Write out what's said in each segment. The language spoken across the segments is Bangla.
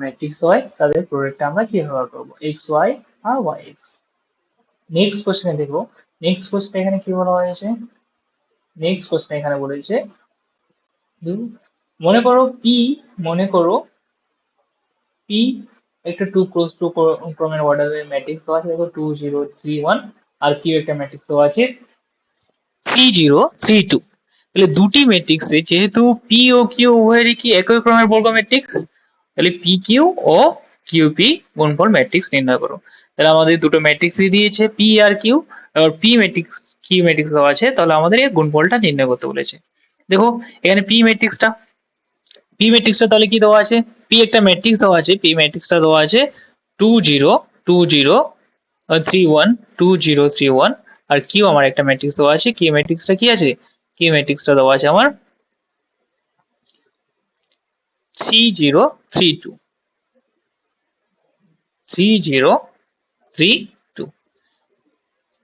ম্যাট্রিক্স হয় তাদের প্রোডাক্টটা আমরা কিভাবে করব, এক্স ওয়াই আর ওয়াই এক্স। নেক্সট কোশ্চেনে দেখবো, নেক্সট কোশ্চেন এখানে কি বলা হয়েছে, নেক্সট কোশ্চেন এখানে বলেছে মনে করো পি, মনে করো পি একটা 2x2 ক্রমের অর্ডারের ম্যাট্রিক্স দেওয়া আছে, দেখো 2 0 3 1, আর কিউ একটা ম্যাট্রিক্স দেওয়া আছে 3 0 3 2। তাহলে দুটি ম্যাট্রিক্সে যেহেতু পি ও কিউ উভয়েরই কি একই ক্রমের বর্গ ম্যাট্রিক্স, তাহলে P Q O Q P গুণফল ম্যাট্রিক্স নির্ণয় করো। তাহলে আমাদের দুটো ম্যাট্রিক্স দিয়েছে পি আর কিউ, আর পি ম্যাট্রিক্স কিউ ম্যাট্রিক্স দেওয়া আছে, তাহলে আমাদের এই গুণফলটা নির্ণয় করতে বলেছে। দেখো এখানে পি ম্যাট্রিক্সটা, পি ম্যাট্রিক্সটা তাহলে কি দেওয়া আছে, পি একটা ম্যাট্রিক্স দেওয়া আছে, পি ম্যাট্রিক্সটা দেওয়া আছে 2 0 2 0 3 1 আর কিউ আমার একটা ম্যাট্রিক্স দেওয়া আছে, কিউ ম্যাট্রিক্সটা কি আছে, কিউ ম্যাট্রিক্সটা দেওয়া আছে আমার 3 0 3 2 3 0 3 2।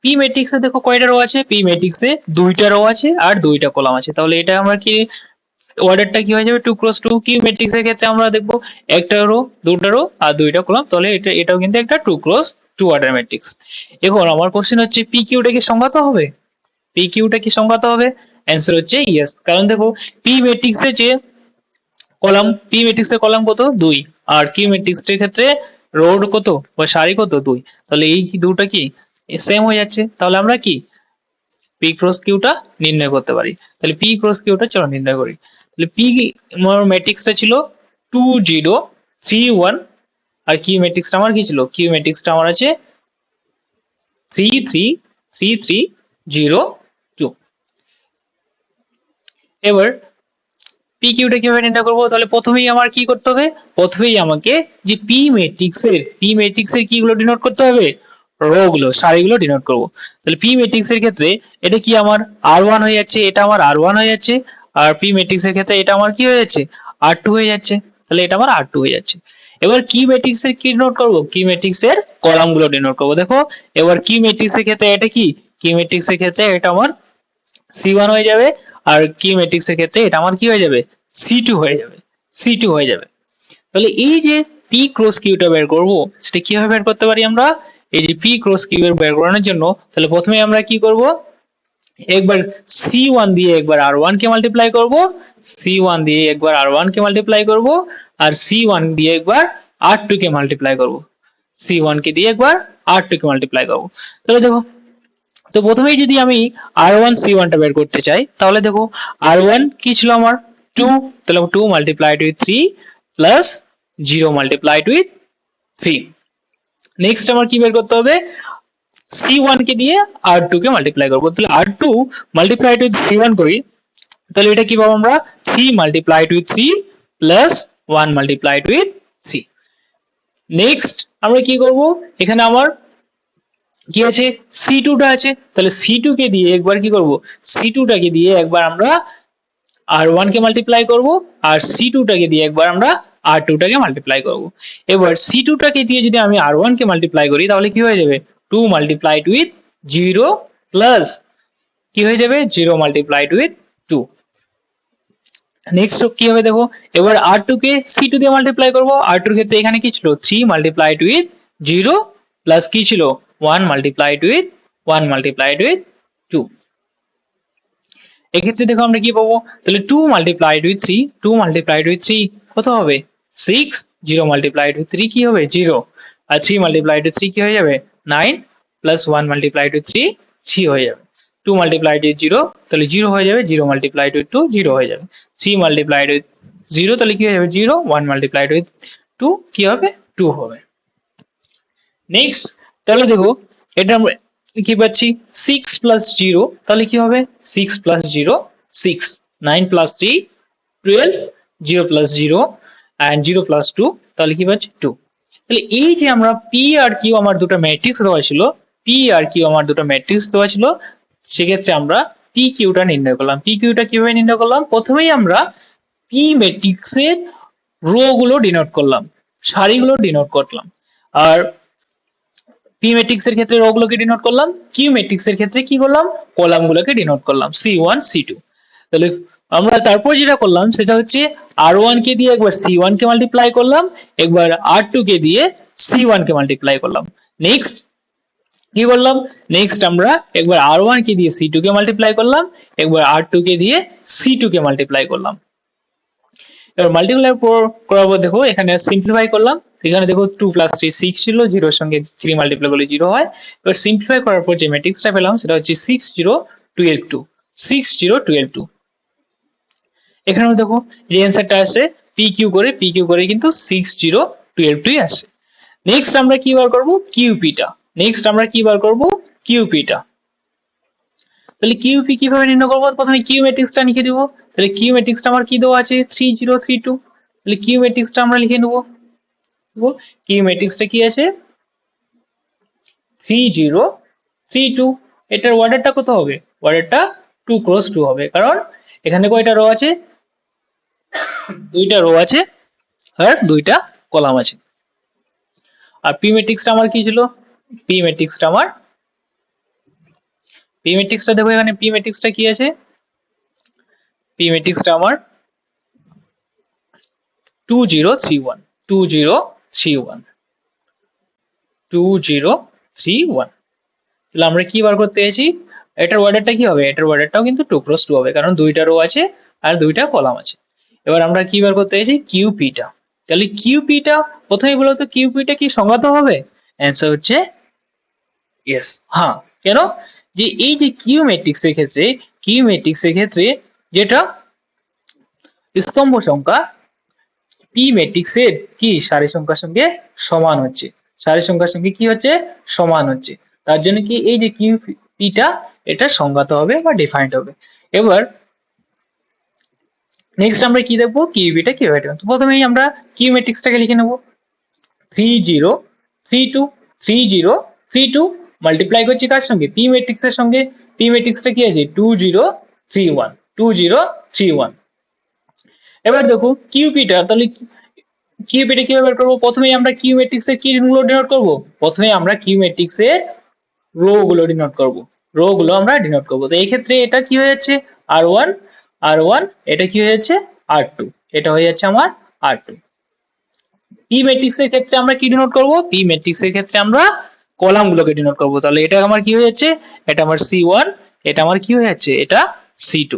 পি ম্যাট্রিক্সে দেখো কয়টা রো আছে, পি ম্যাট্রিক্সে দুইটা রো আছে আর দুইটা কলাম আছে, তাহলে এটা আমরা কি অর্ডারটা কি হয়ে যাবে 2x2। কিউ ম্যাট্রিক্স এর ক্ষেত্রে আমরা দেখবো একটা রো, দুটো রো আর দুইটা কলাম, তাহলে এটাও কিন্তু একটা 2x2 অর্ডার ম্যাট্রিক্স। এখন আমার কোশ্চেন হচ্ছে পি কিউটা কি সংখ্যাত হবে, পি কিউটা কি সংখ্যাত হবে, অ্যান্সার হচ্ছে ইয়েস। কারণ দেখো পি ম্যাট্রিক্সে যে কলাম, পি ম্যাট্রিক্সের কলাম কত 2, আর কিউ ম্যাট্রিক্সের ক্ষেত্রে রোড কত বা সারি কত 2, তাহলে এই কি দুটো কি সেম হয়ে যাচ্ছে, তাহলে আমরা কি পি ক্রস কিউটা নির্ণয় করতে পারি। তাহলে পি ক্রস কিউটা চলো নির্ণয় করি। তাহলে পি ম্যাট্রিক্সটা ছিল 2 0 3 1, আর কিউ ম্যাট্রিক্সটা আমার কি ছিল, কিউ ম্যাট্রিক্সটা আমার আছে 3 3 3 3 0 2। এবার পি কিউটা কিভাবে নির্ণয় করবো, তাহলে প্রথমেই আমার কি করতে হবে, প্রথমেই আমাকে যে পি ম্যাট্রিক্সের কিগুলো ডিনোট করতে হবে, রো গুলো সারিগুলো ডিনোট করবো। তাহলে পি ম্যাট্রিক্সের ক্ষেত্রে এটা কি আমার R1 হয়ে যাচ্ছে, এটা আমার R1 হয়ে যাচ্ছে, আর পি ম্যাট্রিক্সের ক্ষেত্রে এটা আমার কি হয়ে যাচ্ছে R2 হয়ে যাচ্ছে, তাহলে এটা আমার R2 হয়ে যাচ্ছে। এবার কি ম্যাট্রিক্সের কি ডিনোট করবো, কি ম্যাট্রিক্সের কলাম গুলো ডিনোট করবো। দেখো এবার কি ম্যাট্রিক্সের ক্ষেত্রে এটা কি ম্যাট্রিক্সের ক্ষেত্রে এটা আমার C1 হয়ে যাবে, আর কি ম্যাট্রিক্সের ক্ষেত্রে এটা আমার কি হয়ে যাবে C2 হয়ে যাবে, C2 হয়ে যাবে। তাহলে এই যে পি ক্রস কিউটা বের করব, সেটা কিভাবে বের করতে পারি আমরা, এই যে পি ক্রস কিউ এর বের করানোর জন্য তাহলে প্রথমে আমরা কি করব, একবার C1 দিয়ে একবার R1 কে মাল্টিপ্লাই করব, C1 দিয়ে একবার R1 কে মাল্টিপ্লাই করব, আর C1 দিয়ে একবার R2 কে মাল্টিপ্লাই করব, C1 কে দিয়ে একবার R2 কে মাল্টিপ্লাই করব। তাহলে দেখো, তো প্রথমেই যদি আমি R1 C1 টা বের করতে চাই, তাহলে দেখো R1 কি ছিল আমার 2, তাহলে 2 multiplied with 3 plus 0 multiplied with 3। Next আমার কি বের করতে হবে, C1 কে দিয়ে R2 কে মাল্টিপ্লাই করব, তাহলে R2 মাল্টিপ্লাইড উইথ C1 করি, তাহলে এটা কি পাবো আমরা 3 multiplied with 3 plus 1 multiplied with 3। Next আমরা কি করব, এখানে আমার কি আছে C2 টা আছে, তাহলে C2 কে দিয়ে একবার কি করব, C2 টাকে দিয়ে একবার আমরা R1 কে মাল্টিপ্লাই করব, আর C2 টাকে দিয়ে একবার আমরা R2 টাকে মাল্টিপ্লাই করব। এবার C2 টাকে দিয়ে যদি আমি R1 কে মাল্টিপ্লাই করি, তাহলে কি হয়ে যাবে 2 মাল্টিপ্লাইড উইথ 0 প্লাস কি হয়ে যাবে 0 মাল্টিপ্লাইড উইথ 2। নেক্সট কি হবে দেখো, এবার R2 কে C2 দিয়ে মাল্টিপ্লাই করব, R2 এর ক্ষেত্রে এখানে কি ছিল 3 মাল্টিপ্লাইড উইথ 0 প্লাস কি ছিল 1 মাল্টিপ্লাইড উইথ 1 মাল্টিপ্লাইড উইথ 2। এক্ষেত্রে দেখো আমরা কি পাবো, তাহলে 2 মাল্টিপ্লাইড উইথ 3, 2 মাল্টিপ্লাইড উইথ 3 কত হবে 6, 0 মাল্টিপ্লাইড উইথ 3 কি হবে 0, আর 3 মাল্টিপ্লাইড উইথ 3 কি হয়ে যাবে 9 প্লাস 1 মাল্টিপ্লাইড উইথ 3 3 হয়ে যাবে। 2 মাল্টিপ্লাইড উইথ 0 তাহলে 0 হয়ে যাবে, 0 মাল্টিপ্লাইড উইথ 2 0 হয়ে যাবে, 3 মাল্টিপ্লাইড উইথ 0 তাহলে কি হয়ে যাবে 0, 1 মাল্টিপ্লাইড উইথ 2 কি হবে 2 হবে। নেক্সট তাহলে দেখো এটা আমরা কি পাচ্ছি 6 প্লাস 0, তাহলে কি হবে 6 plus 0 6, 9 plus 3 12, 0 plus 0 and 0 plus 2, তাহলে কি পাচ্ছি 2। তাহলে এই যে আমরা পি আর কিউ আমার দুটো ম্যাট্রিক্স দেওয়া ছিল, পি আর কিউ আমার দুটো ম্যাট্রিক্স দেওয়া ছিল, সেক্ষেত্রে আমরা পি কিউটা নির্ণয় করলাম। পি কিউটা কিভাবে নির্ণয় করলাম, প্রথমেই আমরা পি ম্যাট্রিক্সের রো গুলো ডিনোট করলাম, সারিগুলো ডিনোট করলাম, আর পি ম্যাট্রিক্স এর ক্ষেত্রে রো গুলোকে ডিনোট করলাম, কিউ ম্যাট্রিক্স এর ক্ষেত্রে কি করলাম কলাম গুলোকে ডিনোট করলাম C1 C2। তাহলে আমরা তারপর যেটা করলাম সেটা হচ্ছে R1 কে দিয়ে একবার C1 কে মাল্টিপ্লাই করলাম, একবার R2 কে দিয়ে C1 কে মাল্টিপ্লাই করলাম। নেক্সট কি করলাম, নেক্সট আমরা একবার R1 কে দিয়ে C2 কে মাল্টিপ্লাই করলাম, একবার R2 কে দিয়ে C2 কে মাল্টিপ্লাই করলাম। এবার মাল্টিপ্লাই করার পর দেখো এখানে সিম্পলিফাই করলাম, এখানে দেখো 2 + 3 6 ছিল, 0 এর সঙ্গে 3 মাল্টিপ্লাই করলে 0 হয়। এবার সিম্পলিফাই করার পর যে ম্যাট্রিক্সটা পেলাম সেটা হচ্ছে 6 0 12 2, 6 0 12 2। এখানেও দেখো যে অ্যান্সারটা আসে পি কিউ করে কিন্তু 6 0 12 2 আসে। নেক্সট আমরা কি বার করব, কিউপিটা। নেক্সট আমরা কি বার করব, কিউপিটা। তাহলে কিউপি কিভাবে নির্ণয় করব, প্রথমে কিউ ম্যাট্রিক্সটা লিখে দেব। তাহলে কিউ ম্যাট্রিক্সটা আমার কি দেওয়া আছে 3 0 3 2। তাহলে কিউ ম্যাট্রিক্সটা আমরা লিখে নেব। কিউ ম্যাট্রিক্সটা কি আছে 3 0 3 2। এটার অর্ডারটা কত হবে, অর্ডারটা 2 × 2 হবে, কারণ এখানে কয়টা রো আছে, দুইটা রো আছে আর দুইটা কলাম আছে। আর পি ম্যাট্রিক্সটা আমার কি ছিল, পি ম্যাট্রিক্সটা আমার, পি ম্যাট্রিক্সটা দেখো এখানে পি ম্যাট্রিক্সটা কি আছে, পি ম্যাট্রিক্সটা আমার 2 0 3 1 2 0 3 1 2 0 3 1। তাহলে আমরা কি বার করতে এসেছি, এটার অর্ডারটা কি হবে, এটার অর্ডারটাও কিন্তু 2 × 2 হবে, কারণ দুইটা রো আছে আর দুইটা কলাম আছে। এবার আমরা কি বার করতে এসেছি কিউপিটা। তাহলে কিউপিটা প্রথমেই বলো তো কিউপিটা কি সংজ্ঞাত হবে, অ্যান্সার হচ্ছে ইয়েস, হ্যাঁ। কেন, যে এই যে কিউ ম্যাট্রিক্সের ক্ষেত্রে, কিউ ম্যাট্রিক্সের ক্ষেত্রে যেটা স্তম্ভ সংখ্যা পি ম্যাট্রিক্সের কি সারি সংখ্যার সঙ্গে সমান হচ্ছে, সারি সংখ্যার সঙ্গে কি হচ্ছে সমান হচ্ছে, তার জন্য কি এই যে কিউ পিটা এটা সংজ্ঞাত হবে বা ডিফাইন্ড হবে। এবার নেক্সট আমরা কি দেখবো, কিউ পিটা কিভাবে ডিফাইন। প্রথমেই আমরা কিউ ম্যাট্রিক্সটাকে লিখে নেব 3 0 3 2 3 0 3 2 মাল্টিপ্লাই করছি কার সঙ্গে, পি ম্যাট্রিক্সের সঙ্গে। পি ম্যাট্রিক্সটা কি আছে 2 0 3 1 2 0 3 1। এবার দেখো কিউপিটা, তাহলে কিউপিটা কিভাবে বের করবো, প্রথমেই আমরা কিউ ম্যাট্রিক্সের কি গুলো ডিনোট করব, প্রথমেই আমরা কিউ ম্যাট্রিক্সের রো গুলো ডিনোট করব, রো গুলো আমরা ডিনোট করব। তো এই ক্ষেত্রে এটা কি হয়ে যাচ্ছে R1 R1, এটা কি হয়ে যাচ্ছে R2, এটা হয়ে যাচ্ছে আমার R2। পি ম্যাট্রিক্সের ক্ষেত্রে আমরা কি ডিনোট করব, পি ম্যাট্রিক্সের ক্ষেত্রে আমরা কলাম গুলোকে ডিনোট করব। তাহলে এটা আমার কি হয়ে যাচ্ছে, এটা আমার C1, এটা আমার কি হয়ে যাচ্ছে, এটা C2,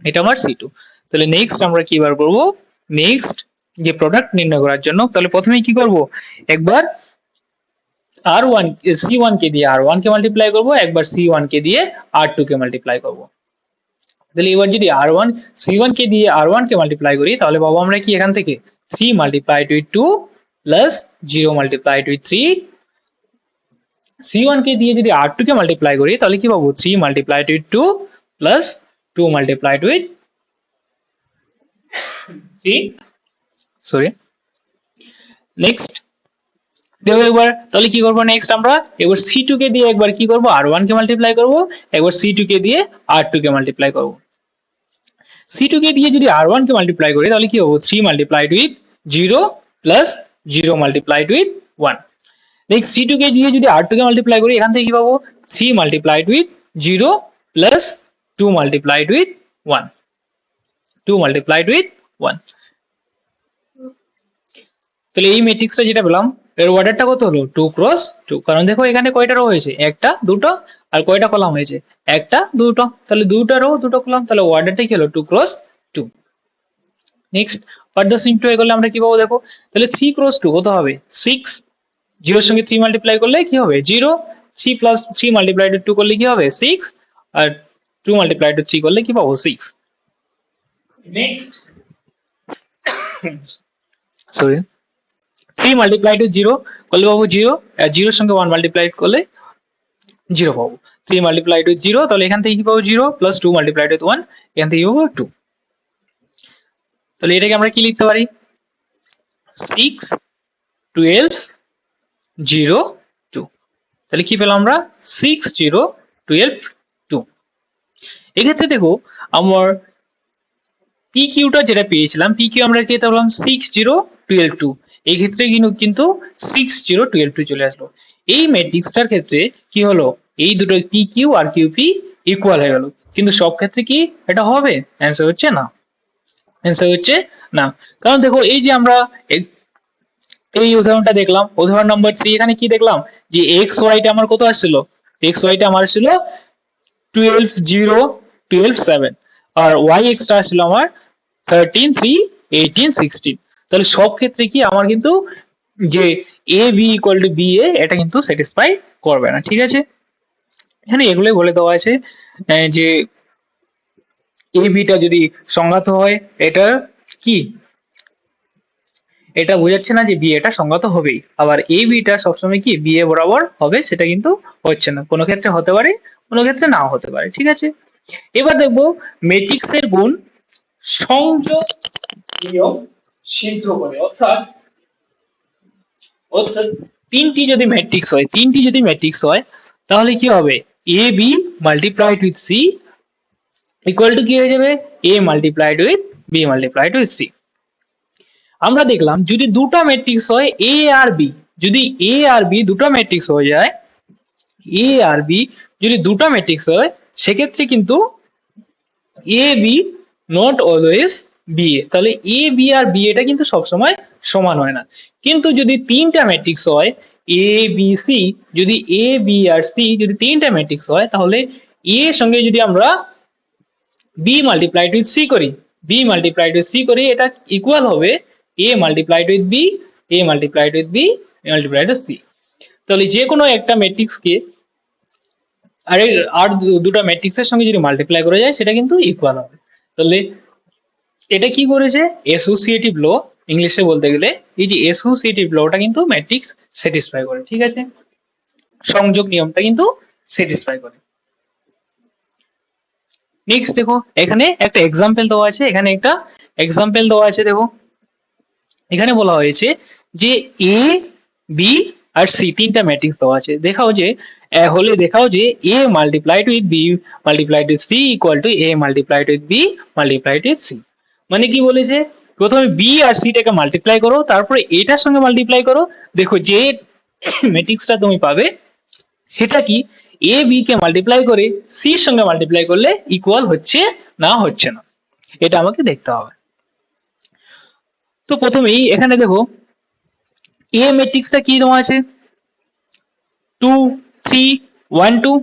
এটা আমার C2। তাহলে নেক্সট আমরা কি বার করব, নেক্সট যে প্রোডাক্ট নির্ণয় করার জন্য, তাহলে প্রথমেই কি করব, একবার R1 C1 কে দিয়ে R1 কে মাল্টিপ্লাই করব, একবার C1 কে দিয়ে R2 কে মাল্টিপ্লাই করব। তাহলে এবার যদি R1 C1 কে দিয়ে R1 কে মাল্টিপ্লাই করি, তাহলে পাবো আমরা কি এখান থেকে 3 × 2 প্লাস 0 × 3। C1 কে দিয়ে যদি R2 কে মাল্টিপ্লাই করি তাহলে কি পাবো 3 × 2 প্লাস 2 × 3 সরি। নেক্সট দেখো একবার তাহলে কি করবো, নেক্সট আমরা এবার C2 কে দিয়ে একবার কি করব R1 কে মাল্টিপ্লাই করব, একবার C2 কে দিয়ে R2 কে মাল্টিপ্লাই করব। C2 কে দিয়ে যদি R1 কে মাল্টিপ্লাই করি তাহলে কি হবে 3 × 0 প্লাস 0 × 1। নেক্সট C2 কে দিয়ে যদি R2 কে মাল্টিপ্লাই করি, এখান থেকে কি পাবো 3 × 0 প্লাস 2 × 1, 2 × 1। তাহলে এই ম্যাট্রিক্সটা যেটা পেলাম এর অর্ডারটা কত হলো 2 × 2, কারণ দেখো এখানে কয়টা রো হয়েছে, একটা দুটো, আর কয়টা কলাম হয়েছে একটা দুটো, তাহলে দুটো রো দুটো কলাম, তাহলে অর্ডারটা কি হলো 2 × 2। নেক্সট ফার্দার সিম্পলিফাই করলে আমরা কি পাবো দেখো, তাহলে 3 × 2 কত হবে 6, 0 এর সঙ্গে 3 মাল্টিপ্লাই করলে কি হবে 0, 3 + 3 × 2 করলে কি হবে 6, আর 2 × 3 করলে কি পাবো 6। নেক্সট সরি 3 × 0 করলে পাবো 0, আর 0 এর সঙ্গে 1 মাল্টিপ্লাই করলে 0 পাবো। 3 × 0, তাহলে এখান থেকে কি পাবো 0 প্লাস 2 × 1, এখান থেকে পাবো 2। তাহলে এটাকে আমরা কি লিখতে পারি 6 12 0 2। তাহলে কি পেলাম আমরা 6 0 12 2। এক্ষেত্রে দেখো আমার পি কিউটা যেটা পেয়েছিলাম, পি কিউ আমরা পেতে পেলাম 6 0 12 2। এই ক্ষেত্রে কিন্তু 6 0 12 2 চলে আসলো। এই ম্যাট্রিক্সটার ক্ষেত্রে কি হলো, এই দুটো P Q R Q P equal হয়ে গেল, কিন্তু সব ক্ষেত্রে কি এটা হবে? অ্যান্সার হচ্ছে না, অ্যান্সার হচ্ছে না। কারণ দেখো এই যে আমরা এই উদাহরণটা দেখলাম, উদাহরণ নম্বর 3, এখানে কি দেখলাম যে এক্স ওয়াইটা আমার কত আসছিল, এক্স ওয়াইটা আমার ছিল 12 0 12 7, আর ওয়াই এক্সটা আসছিল আমার 13 3 18 16। তাহলে সব ক্ষেত্রে কি আমার কিন্তু যে A B equal to B এ এটা কিন্তু স্যাটিসফাই করবে না, ঠিক আছে। এখানে এগুলোই বলে দেওয়া আছে যে এ বিটা যদি সংঘাত হয় এটা কি, এটা বোঝাচ্ছে না যে বি এটা সংগত হবেই, আবার এ বিটা সবসময় কি বি এ বরাবর হবে সেটা কিন্তু হচ্ছে না, কোনো ক্ষেত্রে হতে পারে কোনো ক্ষেত্রে নাও হতে পারে, ঠিক আছে। এবার দেখবো ম্যাট্রিক্সের গুণ সংযোগ নিয়ম সিদ্ধ করে, অর্থাৎ অর্থাৎ তিনটি যদি ম্যাট্রিক্স হয় তাহলে কি হবে, A B multiplied with C equal to কি হয়ে যাবে, A multiplied with B multiplied with C. আমরা দেখলাম যদি দুটো ম্যাট্রিক্স হয় এ আর বি, যদি এ আর বি দুটো ম্যাট্রিক্স হয়ে যায়, এ আর বি যদি দুটো ম্যাট্রিক্স হয় সেক্ষেত্রে কিন্তু A B not always B A, তাহলে এ বি আর বি এটা কিন্তু সবসময় সমান হয় না। কিন্তু যদি তিনটা ম্যাট্রিক্স হয় এ বি সি, যদি এ বি আর সি যদি তিনটা ম্যাট্রিক্স হয় তাহলে এ এর সঙ্গে যদি আমরা বি মাল্টিপ্লাইড উইথ সি করি, বি মাল্টিপ্লাইড উইথ সি করি, এটা ইকুয়াল হবে A multiplied with B, A multiplied with B, A multiplied with C. তাহলে যে কোনো একটা ম্যাট্রিক্সকে আর দুটো ম্যাট্রিক্সের সঙ্গে যদি মাল্টিপ্লাই করা যায় সেটা কিন্তু ইকুয়াল হবে। তাহলে এটা কি করেছে, অ্যাসোসিয়েটিভ ল ইংলিশে বলতে গেলে, এই যে অ্যাসোসিয়েটিভ লটা কিন্তু ম্যাট্রিক্স স্যাটিসফাই করে, ঠিক আছে, সংযোগ নিয়মটা কিন্তু স্যাটিসফাই করে। নেক্সট দেখো এখানে একটা এক্সাম্পল দেওয়া আছে, এখানে একটা এক্সাম্পল দেওয়া আছে, দেখো এখানে বলা হয়েছে যে এ বি আর সি তিনটা ম্যাট্রিক্স দেওয়া আছে, দেখাও যে A multiplied with B multiplied with C equal to A multiplied with B multiplied with C. মানে কি বলেছে, প্রথমে বি আর সিটাকে মাল্টিপ্লাই করো, তারপরে এটার সঙ্গে মাল্টিপ্লাই করো, দেখো যে ম্যাট্রিক্সটা তুমি পাবে সেটা কি এ বি কে মাল্টিপ্লাই করে সি এর সঙ্গে মাল্টিপ্লাই করলে ইকুয়াল হচ্ছে না হচ্ছে না, এটা আমাকে দেখতে হবে। তো প্রথমেই এখানে দেখো এ ম্যাট্রিক্সটা কি দেওয়া আছে 2 3 1 2,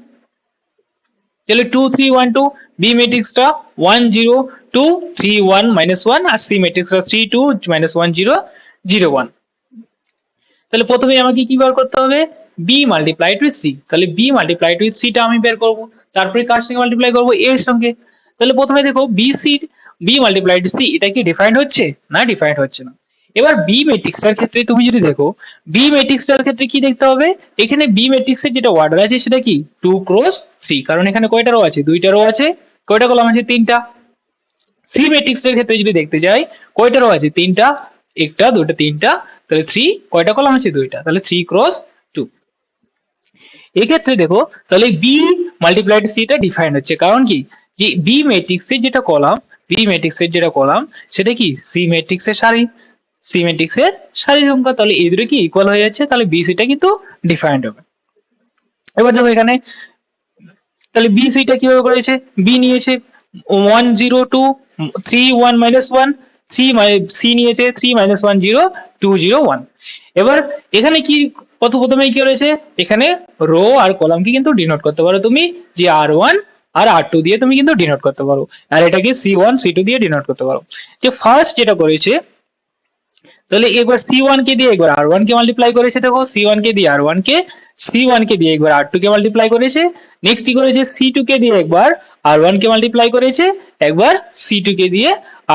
তাহলে 2 3 1 2, বি ম্যাট্রিক্সটা 1 0 2 3 1 -1, আর সি ম্যাট্রিক্সটা 3 2 -1 0 0 1। তাহলে প্রথমেই আমাকে কি বের করতে হবে, বি মাল্টিপ্লাইড উইথ সি, তাহলে বি মাল্টিপ্লাইড উইথ সি টা আমি বের করব, তারপরে কার সঙ্গে মাল্টিপ্লাই করব, এ এর সঙ্গে। তাহলে প্রথমে দেখো বি মাল্টিপ্লাইড সি এটা কি ডিফাইন্ড হচ্ছে না, ডিফাইন্ড হচ্ছে না। এবার বি ম্যাট্রিক্সটার ক্ষেত্রে তুমি যদি দেখো, বি ম্যাট্রিক্সটার ক্ষেত্রে কি দেখতে হবে, এখানে বি ম্যাট্রিক্সের যেটা অর্ডার আছে সেটা কি 2 x 3, কারণ এখানে কয়টা রো আছে, দুইটা রো আছে, কয়টা কলাম আছে, তিনটা। সি ম্যাট্রিক্সের ক্ষেত্রে যদি দেখতে যাই কয়টা রো আছে, তিনটা, একটা দুটো তিনটা, তাহলে 3, কয়টা কলাম আছে, দুইটা, তাহলে 3 x 2। এই ক্ষেত্রে দেখো তাহলে বি মাল্টিপ্লাইড সি টা ডিফাইন্ড হচ্ছে, কারণ কি যে বি ম্যাট্রিক্সের যেটা কলাম, বি ম্যাট্রিক্সের যেটা কলাম সেটা কি সি ম্যাট্রিক্সের সারি, সি ম্যাট্রিক্সের সারি সংখ্যা, তাহলে এই দুটো কি ইকুয়াল হয়ে যাচ্ছে, তাহলে বি সিটা কিন্তু ডিফাইন্ড হবে। এবার দেখো এখানে তাহলে বি সিটা কিভাবে করেছে, বি নিয়েছে 1 0 2 3 1 -1, 3 সি নিয়েছে 3 -1 0 2 0 1। এবার এখানে কি প্রথমেই কি রয়েছে, এখানে রো আর কলামকে কিন্তু ডিনোট করতে পারো তুমি, যে r1 আর r2 দিয়ে তুমি কিন্তু ডিনোট করতে পারো, আর এটাকে c1 c2 দিয়ে ডিনোট করতে পারো। যে ফার্স্ট যেটা করেছে, তাহলে একবার c1 কে দিয়ে একবার r1 কে মাল্টিপ্লাই করেছে, দেখো c1 কে দিয়ে r1 কে, c1 কে দিয়ে একবার r2 কে মাল্টিপ্লাই করেছে, নেক্সট কি করেছে c2 কে দিয়ে একবার r1 কে মাল্টিপ্লাই করেছে, একবার c2 কে দিয়ে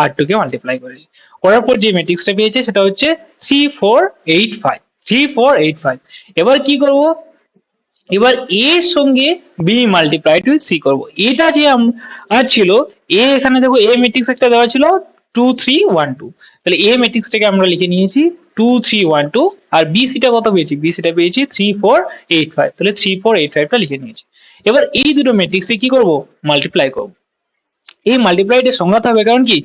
r2 কে মাল্টিপ্লাই করেছে, করার পর যে ম্যাট্রিক্সটা পেয়েছে সেটা হচ্ছে 3 4 8 5, 3 4 8 5। এবার কি করব, এবার এ এর সঙ্গে বি মাল্টিপ্লাইড উইথ সি করব, এটা যে আর ছিল এ, এখানে দেখো এ ম্যাট্রিক্স একটা দেওয়া ছিল 2 3 1 2, তাহলে এ ম্যাট্রিক্সটাকে আমরা লিখে নিয়েছি 2 3 1 2, আর বি সিটা কত পেয়েছি, বি সিটা পেয়েছি 3 4 8 5, তাহলে 3 4 8 5 টা লিখে নিয়েছি। এবার এই দুটো ম্যাট্রিক্সে কি করব, মাল্টিপ্লাই করব। এই মাল্টিপ্লাইটা সংজ্ঞাত হবে, কারণ কি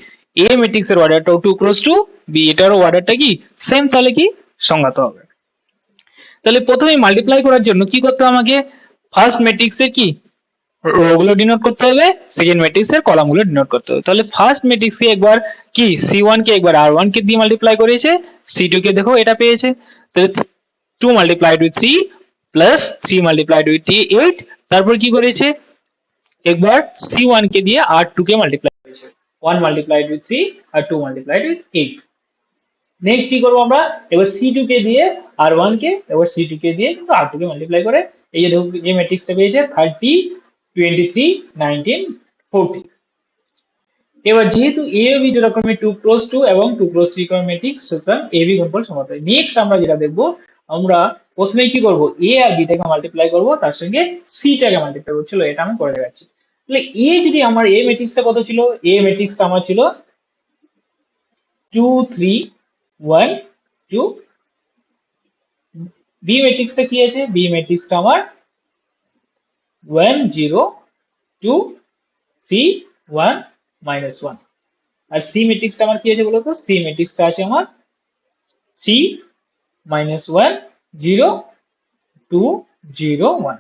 এ ম্যাট্রিক্সের অর্ডারটাও 2 x 2, বি এটারও অর্ডারটা কি সেম, তাহলে কি সংজ্ঞাত হবে। তাহলে প্রথমে মাল্টিপ্লাই করার জন্য কি করতে হবে আমাকে, ফার্স্ট ম্যাট্রিক্সে কি রো গুলো ডিনোট করতে হবে, সেকেন্ড ম্যাট্রিক্স এর কলাম গুলো ডিনোট করতে হবে। তাহলে ফার্স্ট ম্যাট্রিক্স কে একবার কি C1 কে একবার R1 কে দিয়ে মাল্টিপ্লাই করেছে, C2 কে দেখো এটা পেয়েছে, তাহলে 2 multiplied with 3 plus 3 multiplied with 8, তারপর কি করেছে একবার C1 কে দিয়ে R2 কে মাল্টিপ্লাই করেছে, 1 মাল্টিপ্লাইড উইথ 3 আর 2 মাল্টিপ্লাইড উইথ 8। নেক্সট কি করবো আমরা, এবার C2 কে দিয়ে R1 কে, এবার C2 কে দিয়ে কিন্তু R2 কে মাল্টিপ্লাই করে এই যে দেখো যে ম্যাট্রিক্সটা পেয়েছে 30 23 19 40। এবার যেহেতু এ ও বি যথাক্রমে 2x2 এবং 2x3 ক্রমের ম্যাট্রিক্স, সুতরাং এ বি গুণফল সমান্তরাল। নেক্সট আমরা যেটা দেখবো, আমরা প্রথমে কি করব, এ আর বি টাকে মাল্টিপ্লাই করব, তার সঙ্গে সি টাকে মাল্টিপ্লাই করব। চলো এটা আমি করে দেখাচ্ছি। তাহলে এ যদি আমার এ ম্যাট্রিক্সটা কত ছিল, এ ম্যাট্রিক্সটা আমার ছিল 2 3 1 2। বি ম্যাট্রিক্সটা কি আছে, বি ম্যাট্রিক্সটা আমার 1 0 2 3 1 -1। আর সি ম্যাট্রিক্সটা আমার কি আছে বলতো, সি ম্যাট্রিক্সটা আছে আমার 3 -1 0 2 0 1।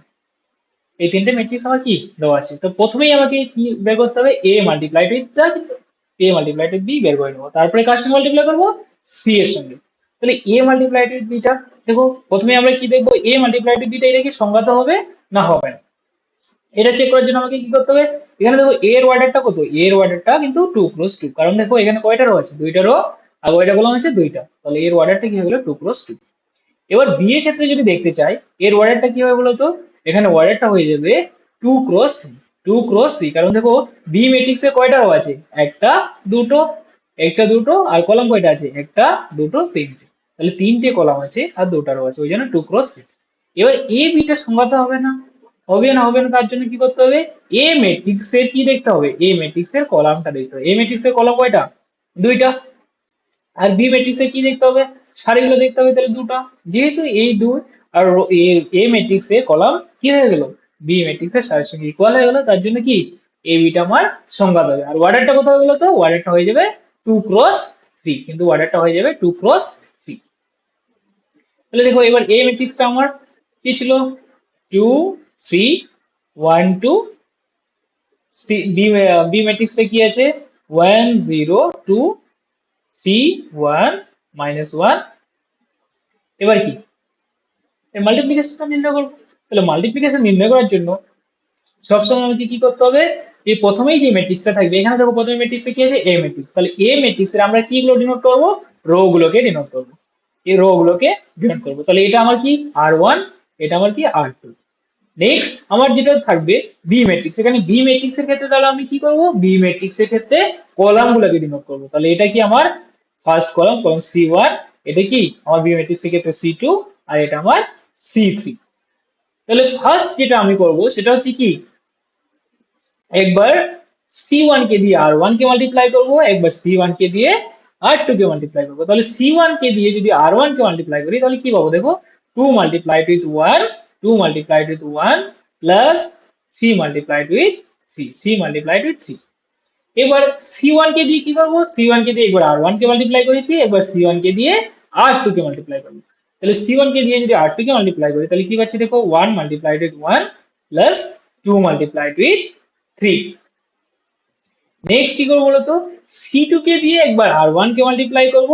এই তিনটে ম্যাট্রিক্স আমার কি দেওয়া আছে। তো প্রথমেই আমাকে কি বের করতে হবে, A multiplied with A multiplied with B বের করে নেবো, তারপরে কার সঙ্গে মাল্টিপ্লাই করবো, সি এর সঙ্গে। তাহলে এ মাল্টিপ্লাইড উইথ বিটা, দেখো প্রথমে আমরা কি দেখবো, এ মাল্টিপ্লাইড উইথ বিটা এটা কি সংজ্ঞাত হবে না হবে না, এটা চেক করার জন্য আমাকে কি করতে হবে, এখানে দেখো এর অর্ডারটা কত, এর অর্ডারটা কিন্তু 2x2, কারণ দেখো এখানে কয়টা রো আছে, দুইটা রো, আর কয়টা কলাম আছে, দুইটা, তাহলে এর অর্ডারটা কি হয়ে গেল 2x2। এবার বি এর ক্ষেত্রে যদি দেখতে চাই, এর অর্ডারটা কি হবে বলতো, এখানে অর্ডারটা হয়ে যাবে 2x3, 2x3, কারণ দেখো বি ম্যাট্রিক্সে কয়টা রো আছে, একটা দুটো, একটা দুটো, আর কলাম কয়টা আছে, একটা দুটো তিনটে, তাহলে তিনটে কলাম আছে আর দুটো রো আছে, ওই জন্য 2x3। এবার এ বিটা সংজ্ঞাত হবে না, হবে না হবে না, তার জন্য কি করতে হবে, এ ম্যাট্রিক্সের কি দেখতে হবে, এ ম্যাট্রিক্সের কলামটা দেখতে হবে। এ ম্যাট্রিক্সের কলাম কয়টা, দুইটা। আর বি ম্যাট্রিক্সে কি দেখতে হবে, সারিগুলো দেখতে হবে, তাহলে দুটো। যেহেতু এই দুই আর এ ম্যাট্রিক্সে কলাম কি হয়ে গেল, বি ম্যাট্রিক্সের সারির সঙ্গে ইকুয়াল হয়ে গেল, তার জন্য কি এ বিটা আমার সংজ্ঞাত হবে। আর ওয়ার্ডারটা কত হবে বলতো, ওয়ার্ডারটা হয়ে যাবে 2x3, কিন্তু ওয়ার্ডারটা হয়ে যাবে 2x3। তাহলে দেখো এবার এ ম্যাট্রিক্সটা আমার কি ছিল, 2 3 1 2। বি ম্যাট্রিক্সটা কি আছে, 1 0 2 3 1 -1। এবার কি মাল্টিপ্লিকেশনটা নির্ণয় করবো। তাহলে মাল্টিপ্লিকেশন নির্ণয় করার জন্য সবসময় আমাকে কি করতে হবে, এই প্রথমেই যে ম্যাট্রিক্সটা থাকবে, এখানে দেখো প্রথমে ম্যাট্রিক্সটা কি আছে, এ ম্যাট্রিক্স, তাহলে এ ম্যাট্রিক্সের আমরা কি গুলো ডিনোট করবো, রো গুলোকে ডিনোট করবো, এই রো গুলোকে ডিনোট করবো। তাহলে এটা আমার কি R1, এটা আমার কি R2। নেক্সট আমার যেটা থাকবে বি ম্যাট্রিক্স, এখানে বি ম্যাট্রিক্স এর ক্ষেত্রে তাহলে আমি কি করব, বি ম্যাট্রিক্স এর ক্ষেত্রে কলাম গুলোকে ডিনোট করব। তাহলে এটা কি আমার ফার্স্ট কলাম, কলাম C1, এটা কি আমার বি ম্যাট্রিক্স এর ক্ষেত্রে C2, আর এটা আমার C3। তাহলে ফার্স্ট যেটা আমি করব সেটা হচ্ছে কি, একবার C1 কে দিয়ে R1 কে মাল্টিপ্লাই করব, একবার C1 কে দিয়ে R2 কে মাল্টিপ্লাই করব। তাহলে C1 কে দিয়ে যদি R1 কে মাল্টিপ্লাই করি তাহলে কি পাবো, দেখো 2 multiplied with 1, 2 multiplied with 1 plus 3 multiplied with 3, 3 multiplied with 3। এবার C1 কে দিয়ে কি করব, C1 কে দিয়ে একবার R1 কে মাল্টিপ্লাই করেছি, একবার C1 কে দিয়ে R2 কে মাল্টিপ্লাই করব। তাহলে C1 কে দিয়ে যদি R2 কে মাল্টিপ্লাই করি তাহলে কি পাচ্ছি, দেখো 1 multiplied with 1 plus 2 multiplied with 3। Next কি করবো বলতো, C2 কে দিয়ে একবার R1 কে মাল্টিপ্লাই করব,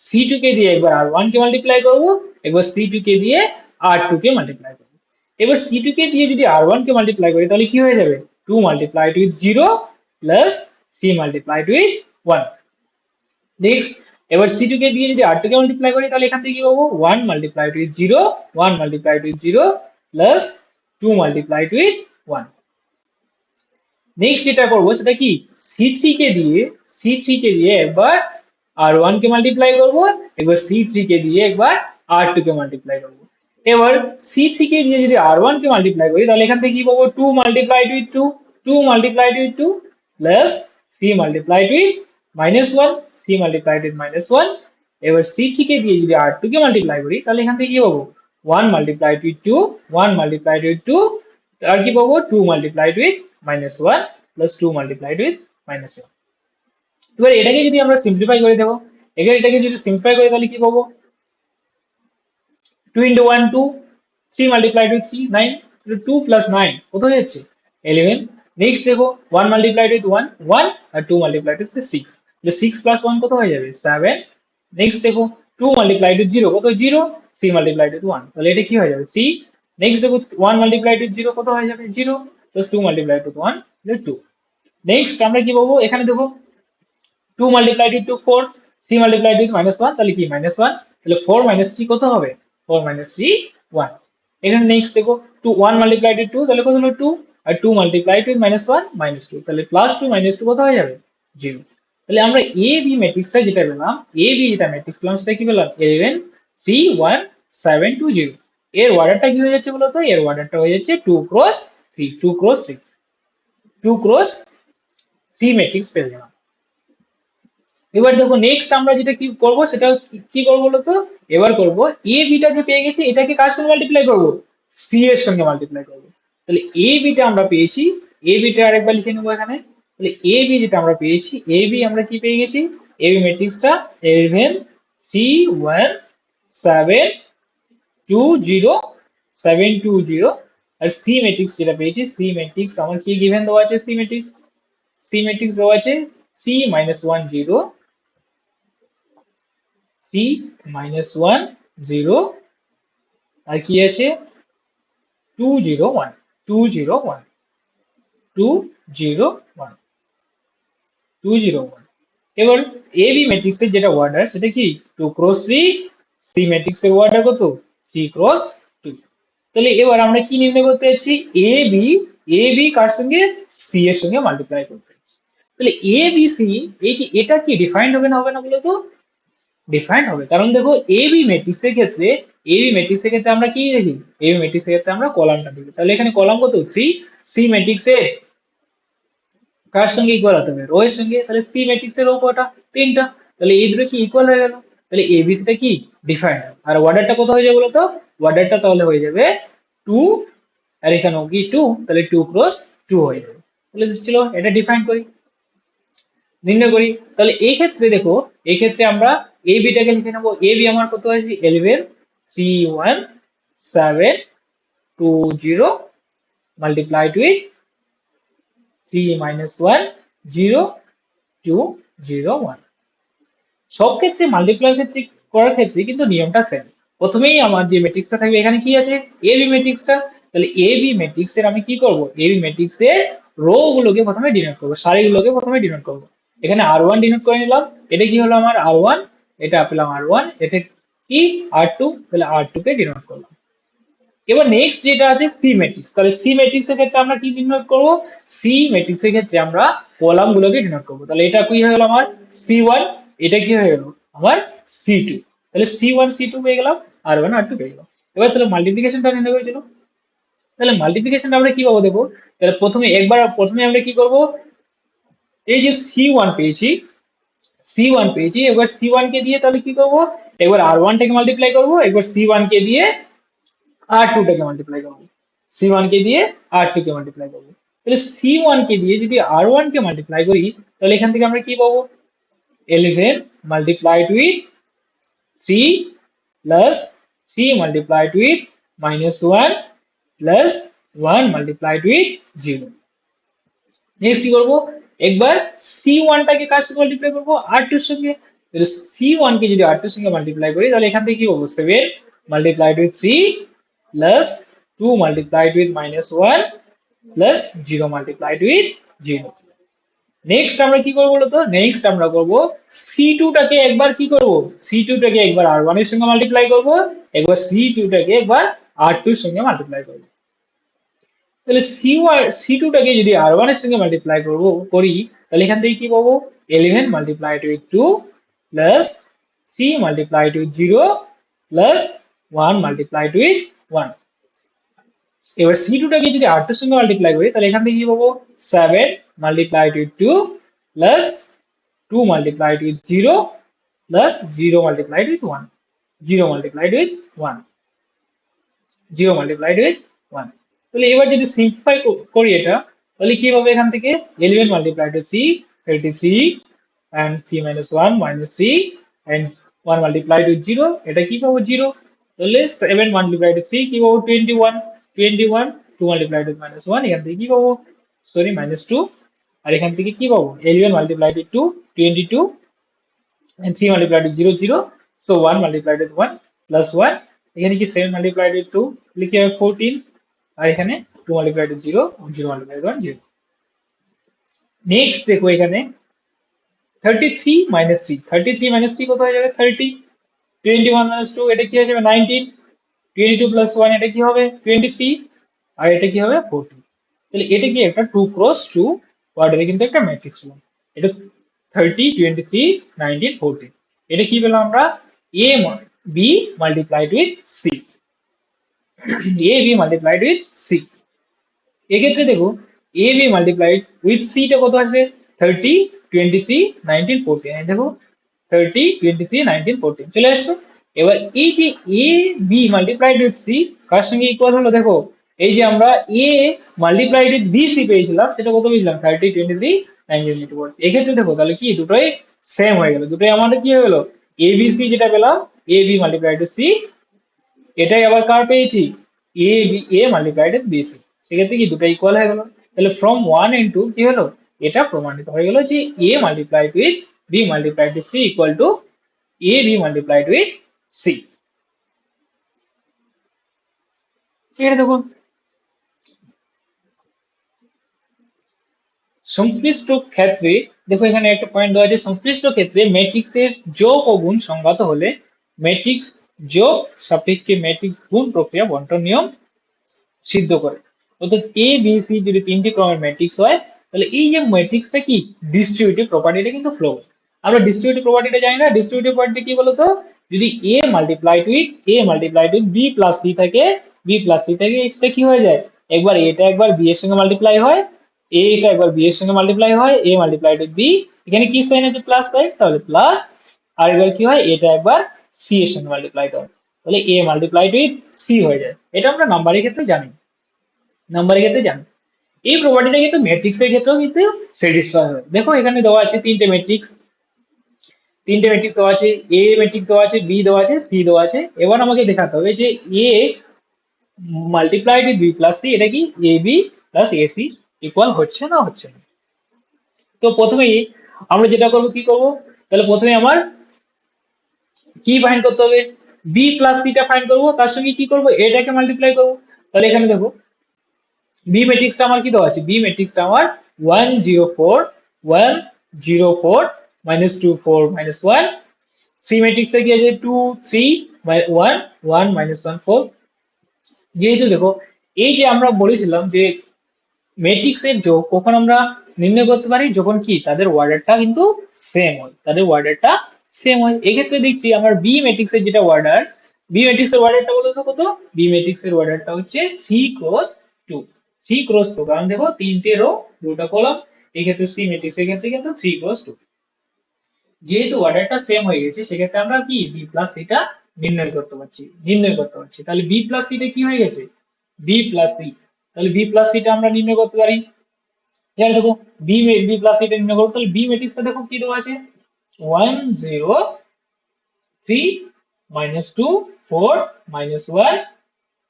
C2 কে দিয়ে একবার R1 কে মাল্টিপ্লাই করব, একবার C2 কে দিয়ে R2 কে মাল্টিপ্লাই করব। এবার C2 কে দিয়ে যদি R1 কে মাল্টিপ্লাই করি তাহলে কি হয়ে যাবে, 2 multiplied with 0 plus 3 multiplied with 1। Next এবার C2 কে দিয়ে যদি R2 কে মাল্টিপ্লাই করি তাহলে এখান থেকে কি পাবো, 1 multiplied with 0, 1 multiplied with 0 plus 2 multiplied with 1। Next যেটা করবো সেটা কি, C3 কে দিয়ে একবার R1 কে মাল্টিপ্লাই করব, একবার C3 কে দিয়ে একবার R2 কে মাল্টিপ্লাই করব। এবার C3 কে দিয়ে যদি R1 কে মাল্টিপ্লাই করি তাহলে এখান থেকে কি পাবো, 2 multiplied with 2, 2 multiplied with 2 plus 3 multiplied with -1, 3 multiplied with -1। এবার C3 কে দিয়ে যদি R2 কে মাল্টিপ্লাই করি তাহলে এখান থেকে কি পাবো, 1 মাল্টিপ্লাইড উইথ 2, 1 মাল্টিপ্লাইড উইথ 2, আর কি পাবো, 2 multiplied with -1 plus 2 multiplied with -1। এবার এটাকে যদি আমরা সিম্পলিফাই করে দেবো, এটাকে যদি সিম্পলিফাই করি তাহলে কি পাবো, 2 into 1 2, 3 মাল্টিপ্লাইড উইথ 3 9, 2 প্লাস 9 কত হয়ে যাচ্ছে 11। নেক্সট দেখো 1 মাল্টিপ্লাইড উইথ 1 1 আর 2 মাল্টিপ্লাইড উইথ 6, তাহলে 6 প্লাস 1 কত হয়ে যাবে 7। নেক্সট দেখো 2 মাল্টিপ্লাইড উইথ 0 কত 0, 3 মাল্টিপ্লাইড উইথ 1 তাহলে এটা কি হয়ে যাবে 3। নেক্সট দেখো 1 মাল্টিপ্লাইড উইথ 0 কত হয়ে যাবে 0 প্লাস 2 মাল্টিপ্লাইড উইথ 1 তাহলে 2। নেক্সট আমরা কি পাবো এখানে দেখো 2 মাল্টিপ্লাইড উইথ 2 4, 3 মাল্টিপ্লাইড উইথ -1 তাহলে কি -1, তাহলে 4 3 কত হবে 4 3 1। এখানে নেক্সট দেখো 2 1 মাল্টিপ্লাইড উইথ 2 তাহলে কত হলো 2, আর 2 মাল্টিপ্লাইড উইথ -1 -2 তাহলে +2 -2 কত হয়ে যাবে 0। তাহলে আমরা এ বি ম্যাট্রিক্সটা যেটা পেলাম, এ বি যেটা ম্যাট্রিক্স পেলাম সেটা কি পেলাম 11 3 1 7 2 0। এর অর্ডারটা কি হয়ে যাচ্ছে বলতো, এর অর্ডারটা হয়ে যাচ্ছে 2 ক্রস 3, 2 ক্রস 3, 2 ক্রস 3 ম্যাট্রিক্স পেয়ে গেলাম। এবার দেখো নেক্সট আমরা যেটা কি করব সেটা কি করব বলতো, এবার করব এ বিটা যে পেয়ে গেছি এটাকে কার সঙ্গে মাল্টিপ্লাই করব, সি এর সঙ্গে মাল্টিপ্লাই করব। তাহলে এ বিটা আমরা পেয়েছি, এ বিটা আরেকবার লিখে নেবো এখানে। তাহলে এ বি যেটা আমরা পেয়েছি, এ বি আমরা কি পেয়ে গেছি, A B ম্যাট্রিক্সটা 11 3 1 7 2 0 7 2 0। R C matrix যেটা পেয়েছি, সি ম্যাট্রিক্স আমার কি গিভেন দেওয়া আছে, সি ম্যাট্রিক্স দেওয়া আছে 3 1 0 3 1 0 আর কি আছে 2 0 1 2 0 1 2 0 1 2 0 1। এবার এ বি ম্যাট্রিক্সের যেটা অর্ডার সেটা কি 2 ক্রস 3, সি ম্যাট্রিক্সের অর্ডার কত 3 ক্রস 2। তাহলে এবার আমরা কি নির্ণয় করতে যাচ্ছি, এ বি কার সঙ্গে সি এর সঙ্গে মাল্টিপ্লাই করতে যাচ্ছি। তাহলে এ বি সি এটা কি ডিফাইন্ড হবে না বলো তো, ডিফাইন্ড হবে। কারণ দেখো এ বি ম্যাট্রিক্সের ক্ষেত্রে, এ বি ম্যাট্রিক্সের ক্ষেত্রে আমরা কি দেখি, এ বি ম্যাট্রিক্সের ক্ষেত্রে আমরা কলামটা দেখি। তাহলে এখানে কলাম কত 3, সি ম্যাট্রিক্সের কার সঙ্গে ইকুয়াল হতে হবে, রো এর সঙ্গে। তাহলে সি ম্যাট্রিক্সের রো কটা 3টা, তাহলে এই দুটো কি ইকুয়াল হয়ে গেল। তাহলে এবিসিটা কি ডিফাইন্ড। আর অর্ডারটা কত হয়ে যাবে বলতো, অর্ডারটা তাহলে হয়ে যাবে 2, আর এখানেও কি 2, তাহলে 2 ক্রস 2 হয়ে যাবে। তাহলে চলো এটা ডিফাইন করি, নির্ণয় করি। তাহলে এই ক্ষেত্রে দেখো, এই ক্ষেত্রে আমরা এ বিটাকে লিখে নেবো। এ বি আমার কত হয়েছে 11 3 1 7 2 0 মাল্টিপ্লাইড উইথ 3 1 0 2 0 1। সব ক্ষেত্রে মাল্টিপ্লাই ক্ষেত্রে করার ক্ষেত্রে কিন্তু নিয়মটা সেম। প্রথমেই আমার যে ম্যাট্রিক্সটা থাকবে এখানে কি আছে এ বি ম্যাট্রিক্সটা, তাহলে এ বি ম্যাট্রিক্সের আমি কি করব, এ বি ম্যাট্রিক্সের রো গুলোকে প্রথমে ডিনোট করব, সারিগুলোকে প্রথমে ডিনোট করব। এখানে আর1 ডিনোট করে নিলাম, এটা কি হলো আমার আর1, এটা পেলাম আর1, এটা কি আর2, তাহলে আর2 কে ডিনোট করলাম। এবার নেক্সট যেটা আছে সি ম্যাট্রিক্স, তাহলে সি ম্যাট্রিক্স এর ক্ষেত্রে আমরা কি ডিনোট করব, সি ম্যাট্রিক্স এর ক্ষেত্রে আমরা কলাম গুলোকে ডিনোট করব। তাহলে এটা কি হয়ে গেল আমার সি1, এটা কি হয়ে গেল আমার সি2, তাহলে সি1 সি2 পেয়ে গেলাম, আর1 আর2 পেয়ে গেলাম। এবার তাহলে মাল্টিপ্লিকেশনটা নির্ণয় করেছিল, তাহলে মাল্টিপ্লিকেশনটা আমরা কি পাবো দেখো। তাহলে প্রথমে আমরা কি করব, এই যে সি1 পেয়েছি, এবার সি1 কে দিয়ে তাহলে কি করব, একবার আর1 টাকে মাল্টিপ্লাই করব, একবার সি1 কে দিয়ে আর2 টাকে মাল্টিপ্লাই করবো, সি1 কে দিয়ে আর2 কে মাল্টিপ্লাই করবো। তাহলে সি1 কে দিয়ে যদি আর1 কে মাল্টিপ্লাই করি, তাহলে এখান থেকে আমরা কি পাবো 11 multiplied with 3 plus 3 multiplied with -1 plus 1 multiplied with 0। Next কি করবো, একবার সি1 টাকে কার সঙ্গে মাল্টিপ্লাই করবো আর2 এর সঙ্গে। তাহলে সি1 কে যদি আর2 এর সঙ্গে মাল্টিপ্লাই করি, তাহলে এখান থেকে কি পাবো 7 multiplied with 3 plus 2 multiplied with -1 plus 0 multiplied with 0। Next আমরা কি করব বলতো, নেক্সট আমরা করব C2 টাকে একবার কি করব, C2 টাকে একবার R1 এর সঙ্গে মাল্টিপ্লাই করব, একবার C2 টাকে একবার R2 এর সঙ্গে মাল্টিপ্লাই করব। তাহলে C2 টাকে যদি R1 এর সঙ্গে মাল্টিপ্লাই করি, তাহলে এখান থেকে কি পাবো 11 multiplied with 2 plus 3 multiplied with 0 plus 1 multiplied with 1। এবার C2 টাকে যদি R2 এর সঙ্গে মাল্টিপ্লাই করি, তাহলে এখান থেকে কি পাবো 7 multiplied with 2 plus 2 multiplied with 0 plus 0 multiplied with 1, 0 multiplied with 1, 0 multiplied with 1। তাহলে এবার যদি সিম্পলিফাই করি এটা, তাহলে কি হবে এখান থেকে 11 multiplied with 3 33 and 3 minus 1 minus 3 and 1 multiplied with 0, এটা কি পাবো 0। তাহলে 7 multiplied with 3 কি পাবো 21, 2 multiplied with -1, এখান থেকে কি পাবো সরি -2, আর এখান থেকে কি পাবো 11 multiplied two 22 and 3 multiplied with 0 0, so 1 multiplied with 1 plus 1, এখানে কি 7 multiplied with 2 লিখে 14, আর এখানে 2 multiplied with 0 0 multiplied with 1 0। Next দেখো এখানে 33 minus 3, 33 minus 3 কত হয়ে যাবে 30, 21 minus 2 এটা কি হয়ে যাবে 19, 22 plus 1 এটা কি হবে 23, আর এটা কি হবে 40। তাহলে এটা কি একটা 2 cross 2 অর্ডারে কিন্তু একটা ম্যাট্রিক্স পেলাম। এটা 30 23 19 40, এটা কি পেলাম আমরা a b multiplied with c, a b multiplied with c। এক্ষেত্রে দেখো a b multiplied with c টা কত আছে 30 23 19 14, দেখো 30 23 19 14 চলে আসছে। এবার এই যে a b multiplied with c কার সঙ্গে ইকুয়াল হলো দেখো, এই যে আমরা a multiplied with b c পেয়েছিলাম সেটা কত পেয়েছিলাম 30 23 19 14। এক্ষেত্রে দেখো তাহলে কি দুটোই সেম হয়ে গেল, দুটোই আমাদের কি হয়ে গেল a b c যেটা পেলাম a b multiplied with c, এটাই আবার কার পেয়েছি A B A multiplied with B C, সেক্ষেত্রে কি দুটো ইকুয়াল হয়ে গেল। তাহলে ফ্রম 1 and 2 কি হলো এটা প্রমাণিত হয়ে গেল যে A multiplied with B multiplied with C equal to A B multiplied with C. ঠিক আছে, দেখুন সংশ্লিষ্ট ক্ষেত্রে দেখো এখানে একটা পয়েন্ট দেওয়া আছে, সংশ্লিষ্ট ক্ষেত্রে ম্যাট্রিক্সের যোগ ও গুণ সংগত হলে ম্যাট্রিক্স যোগ সাপেক্ষে ম্যাট্রিক্স গুণ প্রক্রিয়া বন্টন নিয়ম সিদ্ধ করে। অর্থাৎ এ বি সি যদি তিনটি ক্রমের ম্যাট্রিক্স হয় তাহলে এই যে ম্যাট্রিক্সটা কি ডিস্ট্রিবিউটিভ প্রপার্টিটা কিন্তু ফ্লো। আমরা ডিস্ট্রিবিউটিভ প্রপার্টিটা জানি না, ডিস্ট্রিবিউটিভ প্রপার্টি কি বলতো যদি A multiplied with B plus C থাকে, বি প্লাস সি থাকে এটা কি হয়ে যায় একবার এটা একবার বি এর সঙ্গে মাল্টিপ্লাই হয়, এ এটা একবার বি এর সঙ্গে মাল্টিপ্লাই হয়, এ মাল্টিপ্লাইড উইথ বি এখানে কি সাইন আছে প্লাস সাইন তাহলে প্লাস, আর এবার কি হয় এটা একবার সি এর সঙ্গে মাল্টিপ্লাই হয় তাহলে এ মাল্টিপ্লাইড উইথ সি হয়ে যায়। এটা আমরা নাম্বারের ক্ষেত্রে জানি, নাম্বারের ক্ষেত্রে জানি। এই প্রপার্টিটা কিন্তু ম্যাট্রিক্সের ক্ষেত্রেও কিন্তু স্যাটিসফাই হয়। দেখো এখানে দেওয়া আছে তিনটে ম্যাট্রিক্স, তিনটে ম্যাট্রিক্স দেওয়া আছে, এ ম্যাট্রিক্স দেওয়া আছে, বি দেওয়া আছে, সি দেওয়া আছে। এবার আমাকে দেখাতে হবে যে A multiplied with B plus C এটা কি A B plus A C equal হচ্ছে না হচ্ছে না। তো প্রথমেই আমরা যেটা করবো কি করবো, তাহলে প্রথমে আমার কি ফাইন্ড করতে হবে বি প্লাস সিটা ফাইন্ড করবো, তার সঙ্গে কি করবো এটাকে মাল্টিপ্লাই করবো। তাহলে এখানে দেখো বি ম্যাট্রিক্সটা আমার কি দেওয়া আছে, বি ম্যাট্রিক্সটা আমার 1 0 4 1 0 4 -2 4 -1, সি ম্যাট্রিক্সটা কি আছে 2 3 1 1 -1 4। যেহেতু দেখো এই যে আমরা বলেছিলাম যে ম্যাট্রিক্সের যোগ কখন আমরা নির্ণয় করতে পারি যখন কি তাদের অর্ডারটা কিন্তু সেম হয়, তাদের অর্ডারটা সেম হয়। এক্ষেত্রে দেখছি আমার বি ম্যাট্রিক্সের যেটা অর্ডার, বি ম্যাট্রিক্সের অর্ডারটা বলতো কত, বি ম্যাট্রিক্সের অর্ডারটা হচ্ছে 3 ক্রস 2, 3 ক্রস 2, কারণ দেখো তিনটে রো দুটো কলাম, এই ক্ষেত্রে সি ম্যাট্রিক্সের ক্ষেত্রে কিন্তু 3 ক্রস 2। যেহেতু অর্ডারটা সেম হয়ে গেছে সেক্ষেত্রে আমরা কি বি প্লাস সিটা নির্ণয় করতে পারছি। তাহলে বি প্লাস সিটা কি হয়ে গেছে বি প্লাস সি, তাহলে বি প্লাস সিটা আমরা নির্ণয় করতে পারি। এখানে দেখো বি বি প্লাস এটা নির্ণয় করো, তাহলে বি ম্যাট্রিক্সটা দেখো কি দেওয়া আছে 1 0 3 -2 4 -1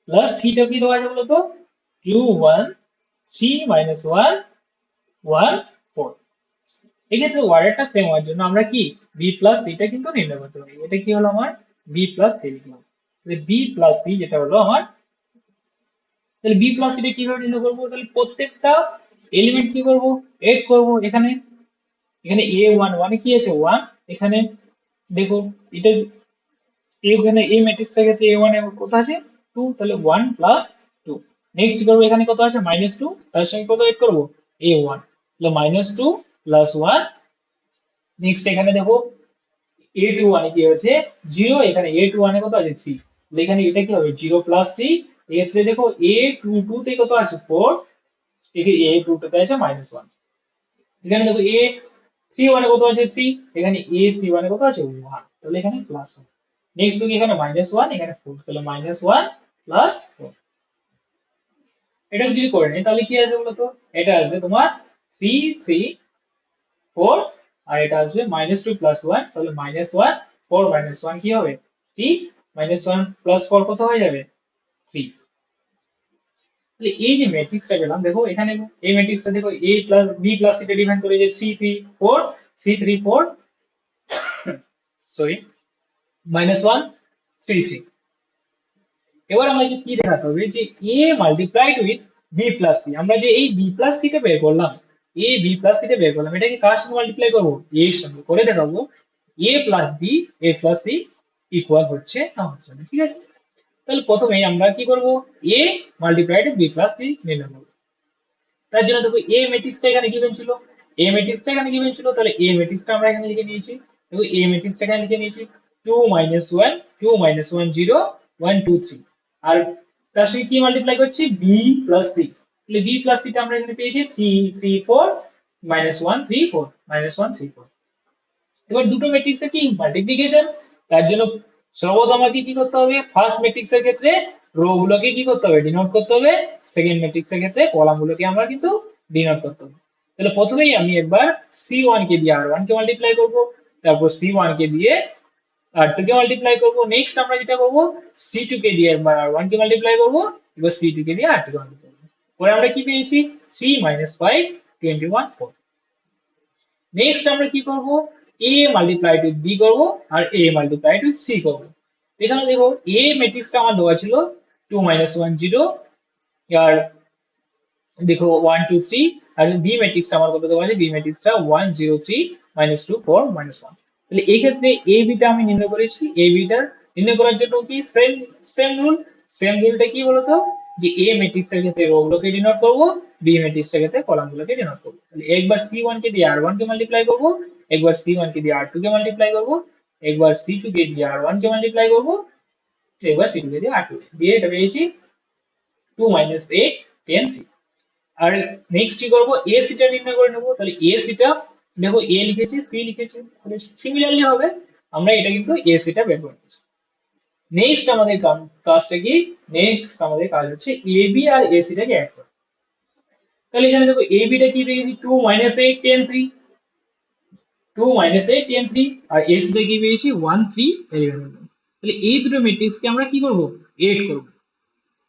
প্লাস থ্রিটা কি দেওয়া আছে বলতো 2 1 3 -1 1 4। এক্ষেত্রে অর্ডারটা সেম হওয়ার জন্য আমরা কি বি প্লাস সিটা কিন্তু নির্ণয় করতে পারি। এটা কি হলো আমার বি প্লাস সি লিখলাম, তাহলে বি প্লাস সি যেটা হলো আমার, তাহলে বি প্লাস সিটা কিভাবে নির্ণয় করবো, তাহলে প্রত্যেকটা এলিমেন্ট কি করবো এড করবো। এখানে এখানে এ ওয়ান ওয়ানে কি আছে 1, এখানে দেখো এটা এখানে এই ম্যাট্রিক্সটার ক্ষেত্রে এ ওয়ান কত আছে 2, তাহলে 1 প্লাস 2। নেক্সট করবো এখানে কত আছে -2, তার সঙ্গে কত এড করবো এ ওয়ান, তাহলে -2 প্লাস 1। নেক্সট এখানে দেখো এ টু ওয়ানে কি হচ্ছে 0, এখানে এ টু ওয়ানে কত আছে 3, তাহলে এখানে এটা কি হবে 0 প্লাস 3। এক্ষেত্রে দেখো এ টু টু তে কত আছে 4, এখানে এ টু টু তে আছে -1। এখানে দেখো এ থ্রি ওয়ানে কত আছে 3, এখানে এ থ্রি ওয়ানে কত আছে 1, তাহলে এখানে প্লাস 1। নেক্সট কি এখানে -1 এখানে 4, তাহলে -1 প্লাস 4। এটা যদি করে নিই তাহলে কি আসবে বলতো, এটা আসবে তোমার 3 3 4, আর এটা আসবে -2 প্লাস 1, তাহলে -1 4 -1 কি হবে 3, -1 প্লাস 4 কত হয়ে যাবে 3। তাহলে এই যে ম্যাট্রিক্সটা পেলাম, দেখো এখানে এই ম্যাট্রিক্সটা দেখো a প্লাস b প্লাস এটা ডিফাইন করে যে 3 3 4 3 3 4 সরি -1 3 3। এবার আমাকে কি দেখাতে হবে যে a multiplied with b plus c। আমরা যে এই b প্লাস c টা বের করলাম, a b প্লাস c টা বের করলাম, এটাকে কার সঙ্গে মাল্টিপ্লাই করব? a এর সঙ্গে করে দেখাবো a plus b a plus c equal হচ্ছে না হচ্ছে না। ঠিক আছে, তাহলে প্রথমেই আমরা কি করব? a multiplied b plus c নির্ণয় করব। তার জন্য দেখো a ম্যাট্রিক্সটা এখানে গিভেন ছিল, a ম্যাট্রিক্সটা এখানে গিভেন ছিল, তাহলে a ম্যাট্রিক্সটা আমরা এখানে লিখে নিয়েছি। দেখো a ম্যাট্রিক্সটা এখানে লিখে নিয়েছি 2 1 2 1 0 1 2 3। আর তার সঙ্গে কি মাল্টিপ্লাই করছি? b plus c। তাহলে b প্লাস c টা আমরা এখানে পেয়েছি 3 3 4 -1 3 4 -1 3 4। এবার দুটো ম্যাট্রিক্সের কি মাল্টিপ্লিকেশন, তার জন্য সর্বপ্রথম আমাকে কি করতে হবে? ফার্স্ট ম্যাট্রিক্সের ক্ষেত্রে রো গুলোকে কি করতে হবে? ডিনোট করতে হবে। সেকেন্ড ম্যাট্রিক্সের ক্ষেত্রে কলাম গুলোকে আমরা কিন্তু ডিনোট করতে হবে। তাহলে প্রথমেই আমি একবার c1 কে দিয়ে r1 কে মাল্টিপ্লাই করব, তারপর c1 কে দিয়ে r2 কে মাল্টিপ্লাই করব। নেক্সট আমরা যেটা করব, c2 কে দিয়ে একবার r1 কে মাল্টিপ্লাই করব, এবার c2 কে দিয়ে r2 কে মাল্টিপ্লাই করব। পরে আমরা কি পেয়েছি? 3 5 21 4। নেক্সট আমরা কি করব? a মাল্টিপ্লাইড উইথ b করব আর a মাল্টিপ্লাইড উইথ c করব। এখানে দেখো a ম্যাট্রিক্সটা আমার দেওয়া ছিল 2 1 0, আর দেখো 1 2 3, আর বি ম্যাট্রিক্সটা আমার কত দেওয়া আছে? বি ম্যাট্রিক্সটা 1 0 3 -2 4 -1। তাহলে এই ক্ষেত্রে a b টা আমি নির্ণয় করেছি। a b টা নির্ণয় করার জন্য কি সেম সেম রুল, সেম রুলটা কি বলতো? যে a ম্যাট্রিক্সের ক্ষেত্রে রো গুলোকে ডিনোট করব, b ম্যাট্রিক্সের ক্ষেত্রে কলাম গুলোকে ডিনোট করব। তাহলে একবার c1 কে দিয়ে r1 কে মাল্টিপ্লাই করব, একবার c1 কে দিয়ে r2 কে মাল্টিপ্লাই করব, একবার c2 কে দিয়ে r1 কে মাল্টিপ্লাই করব, একবার c2 কে দিয়ে r2 দিয়ে এটা পেয়েছি 2 8 10 3। আর নেক্সট কি করব? এ সিটা নির্ণয় করে নেব। তাহলে এ সিটা দেখো এ লিখেছি সি লিখেছি, তাহলে সিমিলারলি হবে, আমরা এটা কিন্তু এ সিটা বের করে নিয়েছি। নেক্সট আমাদের কাজটা কি? নেক্সট আমাদের কাজ হচ্ছে এ বি আর এ সিটাকে অ্যাড করা। তাহলে এখানে দেখো এ বি টা কি পেয়েছি? 2 8 10 3, 2 8 10 3, আর এ সিটা কি পেয়েছি? 1 3 11। তাহলে এই দুটো ম্যাট্রিক্সকে আমরা কি করব? এড করব।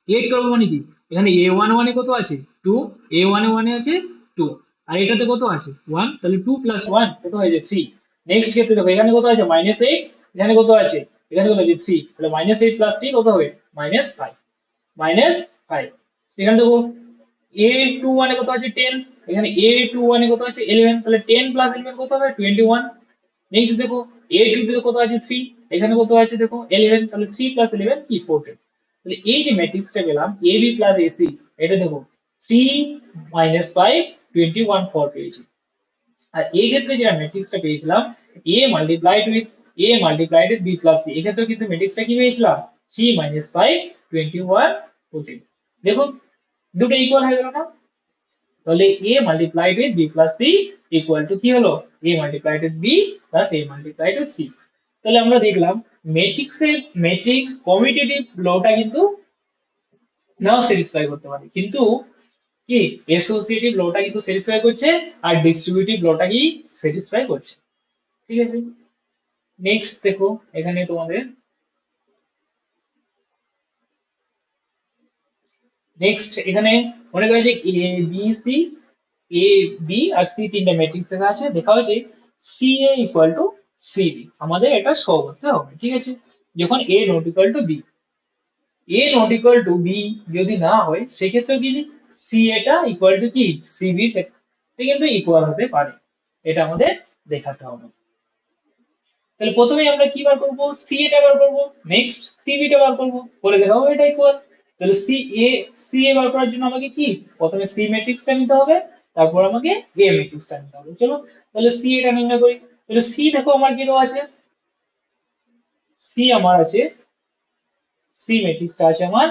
এড করবো মানে কি? এখানে এ ওয়ান ওয়ানে কত আছে? 2, এ ওয়ানে ওয়ানে আছে 2, আর এটাতে কত আছে? 1, তাহলে 2 প্লাস 1 কত হয়েছে? 3। নেক্সট ক্ষেত্রে দেখো এখানে কত আছে? -8, এখানে কত আছে? এখানে কত আছে? 3, তাহলে -8 প্লাস 3 কত হবে? -5, -5। এখানে দেখো এ টু ওয়ানে কত আছে? 10, এখানে এ টু ওয়ানে কত আছে? 11, তাহলে 10 প্লাস 11 কত হবে? 21। নেক্সট দেখো এ টু তে কত আছে? 3, এখানে কত আছে? দেখো 11, তাহলে 3 প্লাস 11 কি? 14। তাহলে এই যে ম্যাট্রিক্সটা পেলাম এ বি প্লাস এসি, এটা দেখো 3 -5 21 4 পেয়েছি। আর এই ক্ষেত্রে যেটা ম্যাট্রিক্সটা পেয়েছিলাম A multiplied with B plus C, এক্ষেত্রে কিন্তু ম্যাট্রিক্সটা কি পেয়েছিলাম? 3 -5 21 14। দেখো দুটো ইকুয়াল হয়ে গেল না? তাহলে A multiplied with B plus C equal to কি হলো? A multiplied with B plus A multiplied with C. তাহলে আমরা দেখলাম ম্যাট্রিক্স কমিউটেটিভ লটা কিন্তু নাও স্যাটিসফাই করতে পারে, কিন্তু কি অ্যাসোসিয়েটিভ লটা কিন্তু স্যাটিসফাই করছে, আর ডিস্ট্রিবিউটিভ লটা কি স্যাটিসফাই করছে। ঠিক আছে, নেক্সট দেখো এখানে তোমাদের নেক্সট এখানে মনে করা যে A B C, A B আর সি তিনটা ম্যাট্রিক্স দেখা আছে, দেখা হয়েছে C A equal to C B, আমাদের এটা শো করতে হবে। ঠিক আছে, যখন A not equal to B, A not equal to B যদি না হয় সেক্ষেত্রে কি সি এটা ইকুয়াল টু কি সি বি কিন্তু ইকুয়াল হতে পারে, এটা আমাদের দেখাতে হবে। তাহলে প্রথমেই আমরা কি বার করবো? সি এটা বার করবো, নেক্সট সি বি টা বার করবো, করে দেখাবো এটা ইকুয়াল। তাহলে সি এ বার করার জন্য আমাকে কি প্রথমে সি ম্যাট্রিক্সটা নিতে হবে, তারপর আমাকে এ ম্যাট্রিক্সটা নিতে হবে। চলো তাহলে সি এটা নির্ণয় করি। তাহলে সি দেখো আমার কি দেওয়া আছে? সি আমার আছে, সি ম্যাট্রিক্সটা আছে আমার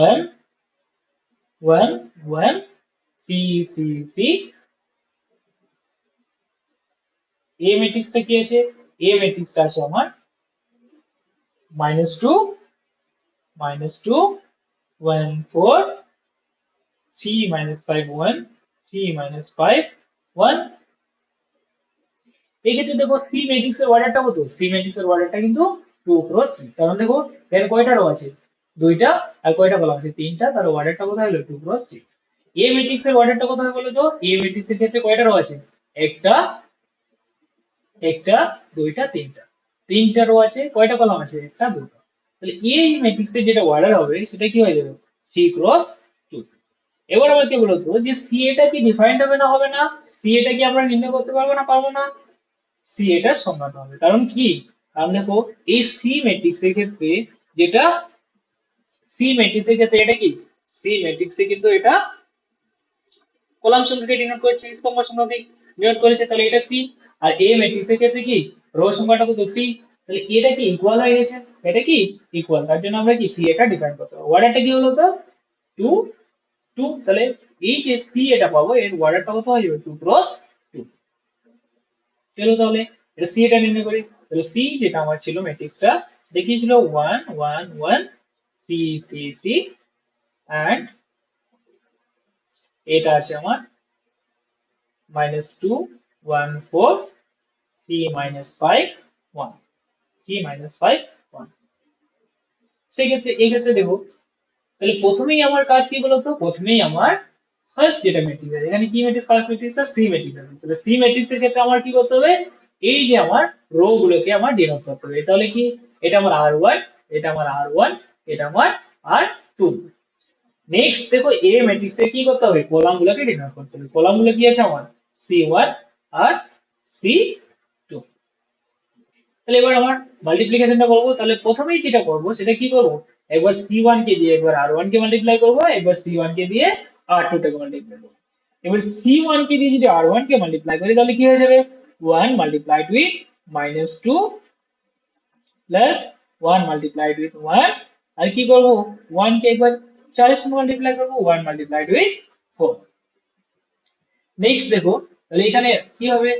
1 1 1 3 3 3। এ ম্যাট্রিক্সটা কি আছে? এ ম্যাট্রিক্সটা আছে আমার -2 -2 1 4 3 -5 1 3 -5 1। এই ক্ষেত্রে দেখো সি ম্যাট্রিক্সের অর্ডারটা কত? সি ম্যাট্রিক্সের অর্ডারটা কিন্তু 2 × 3, কারণ দেখো এর কয়টা রো আছে? দুইটা, আর কয়টা কলাম আছে তিনটা, তার অর্ডারটা কোথায় হলো 2 ক্রস 3। এ ম্যাট্রিক্স এর অর্ডারটা কোথায় বলো তো? এ ম্যাট্রিক্স এর ক্ষেত্রে কয়টা রো আছে? একটা, একটা, দুইটা, তিনটা। তিনটা রো আছে, কয়টা কলাম আছে? একটা, দুটো। তাহলে এই ম্যাট্রিক্স এর যেটা অর্ডার হবে সেটা কি হয়ে যাবে? 3 ক্রস 2। এবার আমাকে বলতো যে সি এটা কি ডিফাইন্ড হবে না হবে না? সি এটা কি আমরা নির্ণয় করতে পারবো না পারবো না? সি এটা সংজ্ঞাত হবে, কারণ কি? কারণ দেখো এই সি ম্যাট্রিক্স এর ক্ষেত্রে যেটা, সি ম্যাট্রিক্স এর ক্ষেত্রে এটা কি, সি ম্যাট্রিক্স এ কিন্তু এটা কলাম সংখ্যাকে ডিনোট করেছে, স্তম্ভ সংখ্যাকে ডিনোট করেছে, তাহলে এটা 3। আর এ ম্যাট্রিক্স এর ক্ষেত্রে কি রো সংখ্যাটা কত 3, তাহলে এটা কি ইকুয়াল হয়ে গেছে, এটা কি ইকুয়াল, তার জন্য আমরা কি সি এটা ডিফাইন করতে হবে। অর্ডারটা কি হলো তো 2 2, তাহলে এই যে সি এটা পাবো এর অর্ডারটা কত হয়ে যাবে 2 ক্রস 2। চলো তাহলে সি এটা নির্ণয় করি। তাহলে সি যেটা আমার ছিল ম্যাট্রিক্সটা দেখিয়েছিল 1 1 1 3 3 3, এন্ড এটা আছে আমার -2 1 4 3 -5 1, 3 -5 1। সেক্ষেত্রে এই ক্ষেত্রে দেখো, তাহলে প্রথমেই আমার কাজ কি বলতো? প্রথমেই আমার ফার্স্ট যেটা ম্যাট্রিক্স আছে, এখানে কি matrix? First matrix C matrix আছে। তাহলে সি ম্যাট্রিক্স এর ক্ষেত্রে আমার কি করতে হবে? এই যে আমার রো গুলোকে আমার ডিনোট করতে হবে। তাহলে কি এটা আমার r1, এটা আমার r1, এটা আমার r2। নেক্সট দেখো এ ম্যাট্রিক্স এ কি করতে হবে? কলাম গুলোকে ডিনোট করতে হবে। কলাম গুলো কি আছে আমার? c1 আর c2। তাহলে এবার আমার মাল্টিপ্লিকেশনটা করবো। তাহলে প্রথমেই যেটা করবো সেটা কি করবো? একবার c1 কে দিয়ে একবার r1 কে মাল্টিপ্লাই করবো, একবার c1 কে দিয়ে r2 টাকে মাল্টিপ্লাই করবো। এবার c1 কে দিয়ে যদি r1 কে মাল্টিপ্লাই করি তাহলে কি হয়ে যাবে? 1 multiplied with -2 plus 1 multiplied with 1, আর কি করবো 1 কে একবার 4 এর সঙ্গে মাল্টিপ্লাই করবো, 1 মাল্টিপ্লাইড উইথ 4। নেক্সট দেখো, তাহলে এখানে কি হবে?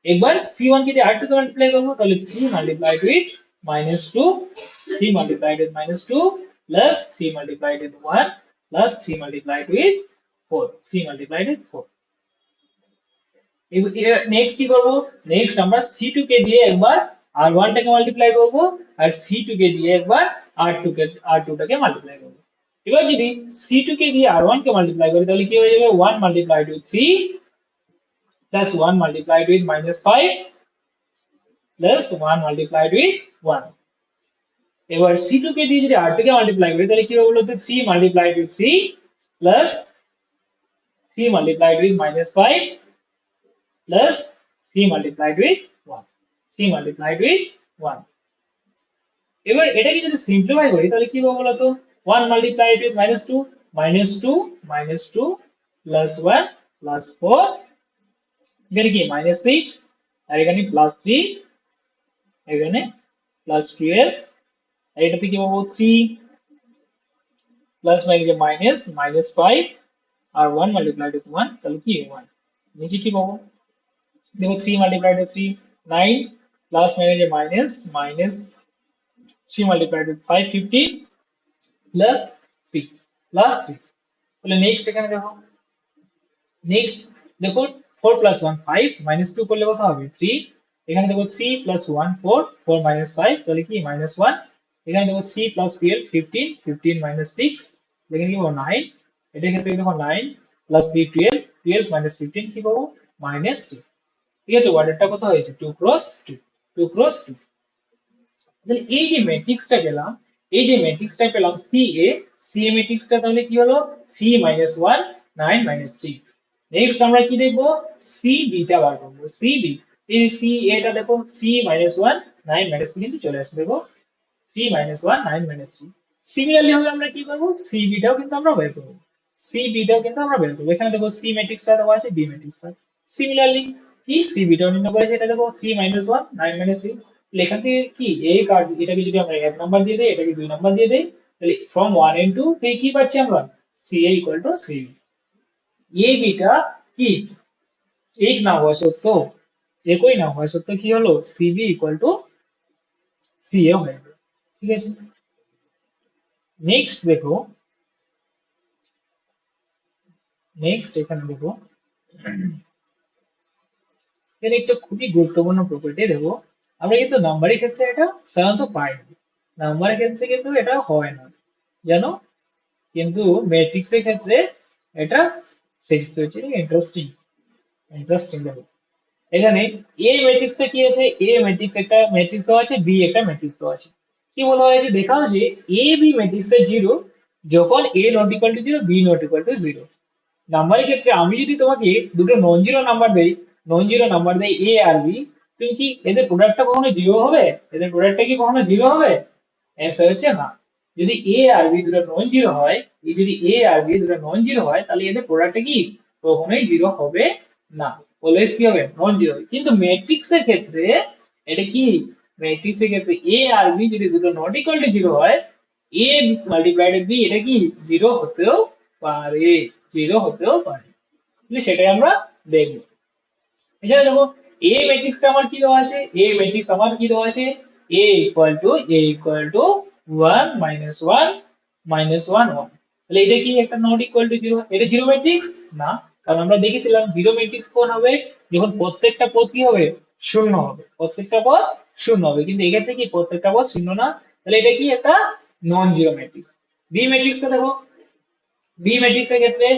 একবার c1 কে দিয়ে r2 কে মাল্টিপ্লাই করবো, তাহলে 3 multiplied with -2, 3 multiplied with -2 plus 3 multiplied with 1 plus 3 multiplied with 4, 3 multiplied with 4। Next কি করবো? নেক্সট আমরা c2 কে দিয়ে একবার r1 টাকে মাল্টিপ্লাই করবো, আর c2 কে দিয়ে একবার r2 টাকে মাল্টিপ্লাই করবো। এবার যদি c2 কে দিয়ে r1 কে মাল্টিপ্লাই করি তাহলে কি হয়ে যাবে? 1 multiplied with 3 plus 1 multiplied with -5 plus 1 multiplied with 1। এবার c2 কে দিয়ে যদি r থেকে মাল্টিপ্লাই করি তাহলে কি হবে বলতো? 3 multiplied with 3 plus 3 multiplied with -5 plus 3 multiplied with 1, 3 multiplied with 1। এবার এটাকে যদি সিম্পলিফাই করি তাহলে কি হবে বলতো? 1 multiplied with -2 -2 -2 plus 1 plus 4, এখানে কি -6, আর এখানে +3, এখানে +12, আর এটা থেকে পাবো 3 প্লাস -5 আর 1 মাল্টিপ্লাইড উইথ 1, তাহলে কি 1। নিচে কি পাবো? দেখো 3 multiplied with 3 9 plus minus minus 3 multiplied with 5 15 plus 3 plus 3। তাহলে নেক্সট এখানে দেখো, নেক্সট দেখো 4 প্লাস 1 5 -2 করলে কত হবে? 3। এখানে দেখো 3 প্লাস 1 4 4 -5, তাহলে কি -1। এখানে দেখো 3 প্লাস 12 15 15 -6, এখানে কি পাবো 9। এটার ক্ষেত্রে দেখো 9 প্লাস 3 12 12 -15 কি পাবো? -3। ঠিক আছে, অর্ডারটা কত হয়েছে? 2 ক্রস 2, 2 ক্রস 2। তাহলে এই যে ম্যাট্রিক্সটা পেলাম, এই যে ম্যাট্রিক্সটা পেলাম CA, CA ম্যাট্রিক্সটা তাহলে কি হলো? 3 -1 9 -3। নেক্সট আমরা কি দেখবো? CB টা বার করব। CB, এই CA টা দেখো 3 -1 9 -3 কিন্তু চলে আসছে, দেখো 3 -1 9 -3। সিমিলারলি হবে আমরা কি করব? CB টাও কিন্তু আমরা বের করব। CB টাও কিন্তু আমরা বের করব। এখানে দেখো C ম্যাট্রিক্সটা দেওয়া আছে, B ম্যাট্রিক্সটা। সিমিলারলি কি CB টাও নির্ণয় করেছে, এটা দেখো 3 -1 9 -3। এখান থেকে কি এই কার্ড এটাকে যদি আমরা 1 নাম্বার দিয়ে দেই, এটাকে 2 নাম্বার দিয়ে দেই, তাহলে ফ্রম 1 and 2 থেকে কি পাচ্ছি আমরা? CA = CB। AB টা কি এক না হওয়া সত্ত্বেও, একই না হওয়া সত্ত্বেও কি হলো? CB = CA হয়ে গেল। ঠিক আছে, নেক্সট দেখো, নেক্সট এখানে দেখো, এর একটা খুবই গুরুত্বপূর্ণ প্রপার্টি দেখো। আমরা কিন্তু নাম্বারের ক্ষেত্রে এটা সাধারণত পাই না, নাম্বারের ক্ষেত্রে কিন্তু এটা হয় না। জানো, কিন্তু ম্যাট্রিক্সের ক্ষেত্রে এটা ইন্টারেস্টিং ইন্টারেস্টিং দেখো এখানে এ ম্যাট্রিক্সে কি আছে, এ ম্যাট্রিক্স একটা ম্যাট্রিক্স দেওয়া আছে, বি একটা ম্যাট্রিক্স দেওয়া আছে। কি বলা হয়েছে দেখাও যে এ বি ম্যাট্রিক্সে জিরো যখন A not equal to zero, B not equal to zero. নাম্বারের ক্ষেত্রে আমি যদি তোমাকে দুটো নন জিরো নাম্বার দেই, নন জিরো নাম্বার দেই এ আর বি, তুমি কি এদের প্রোডাক্টটা কখনো জিরো হবে? এদের প্রোডাক্টটা কি কখনো জিরো হবে? অ্যান্সার হচ্ছে না। যদি এ আর বি দুটো নন জিরো হয়, এই যদি এ আর বি দুটো নন জিরো হয়, তাহলে এদের প্রোডাক্টটা কি কখনোই জিরো হবে না, অলওয়েজ কি হবে নন জিরো। কিন্তু ম্যাট্রিক্সের ক্ষেত্রে এটা কি, ম্যাট্রিক্সের ক্ষেত্রে এ আর বি যদি দুটো নট ইকুয়াল টু জিরো হয়, এ মাল্টিপ্লাইড বি এটা কি জিরো হতেও পারে, জিরো হতেও পারে। তাহলে সেটাই আমরা দেখবো। এখানে দেখো এ ম্যাট্রিক্সটা আমার কি দেওয়া আছে, এ ম্যাট্রিক্স আমার কি দেওয়া আছে, a equal to 1 minus 1 minus 1 1। তাহলে এটা কি একটা নট ইকুয়াল টু জিরো, এটা জিরো ম্যাট্রিক্স না। কারণ আমরা দেখেছিলাম জিরো ম্যাট্রিক্স কোন হবে, যখন প্রত্যেকটা পদ কি হবে, শূন্য হবে, প্রত্যেকটা পদ শূন্য হবে। কিন্তু এক্ষেত্রে কি প্রত্যেকটা পদ শূন্য না, তাহলে এটা কি একটা নন জিরো ম্যাট্রিক্স। বি ম্যাট্রিক্সটা দেখো, বি ম্যাট্রিক্স এর ক্ষেত্রে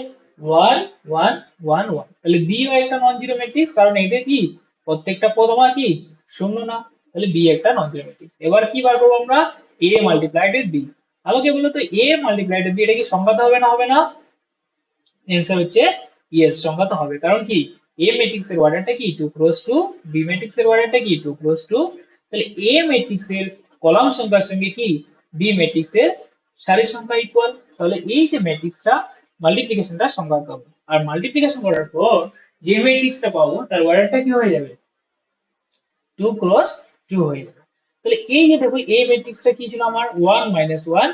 1 1 1 1, তাহলে বি ও একটা নন জিরো ম্যাট্রিক্স, কারণ এটা কি প্রত্যেকটা পদ আমার কি শূন্য না, তাহলে বি একটা নন জিরো ম্যাট্রিক্স। এবার কি বার করবো আমরা, এ মাল্টিপ্লাইড উইথ বি। আমাকে বলো তো এ মাল্টিপ্লাইড উইথ বি এটা কি সংখ্যাতে হবে না হবে না? অ্যান্সার হচ্ছে ইয়েস, সংখ্যাতে হবে। কারণ কি এ ম্যাট্রিক্স এর অর্ডারটা কি 2 ক্রস 2, বি ম্যাট্রিক্স এর অর্ডারটা কি 2 ক্রস 2। তাহলে এ ম্যাট্রিক্স এর কলাম সংখ্যার সঙ্গে কি বি ম্যাট্রিক্স এর সারির সংখ্যা ইকুয়াল, তাহলে এই যে ম্যাট্রিক্সটা মাল্টিপ্লিকেশনটা সংখ্যা পাবো, আর মাল্টিপ্লিকেশন করার পর যে ম্যাট্রিক্সটা পাবো তার অর্ডারটা কি হয়ে যাবে 2 ক্রস 2 হয়ে যাবে। তাহলে এই যে দেখো এই ম্যাট্রিক্সটা কি ছিল আমার 1 মাইনাস 1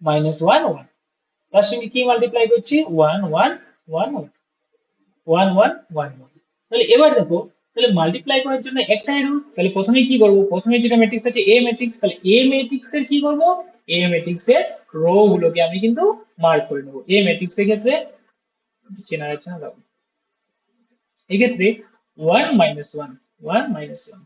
মাইনাস 1 1, তার সঙ্গে কি মাল্টিপ্লাই করছি 1 1 1 1 1 1 1 1। তাহলে এবার দেখো, তাহলে মাল্টিপ্লাই করার জন্য একটাই রুল, তাহলে প্রথমে কি করব, প্রথমে যেটা ম্যাট্রিক্স আছে এ ম্যাট্রিক্স, তাহলে এ ম্যাট্রিক্স এর কি করব, এ ম্যাট্রিক্স এর রো গুলোকে আমি কিন্তু মার্ক করে নেব। এ ম্যাট্রিক্স এর ক্ষেত্রে চেনা যাচ্ছে না, দেখো এই ক্ষেত্রে 1 মাইনাস 1 1 মাইনাস 1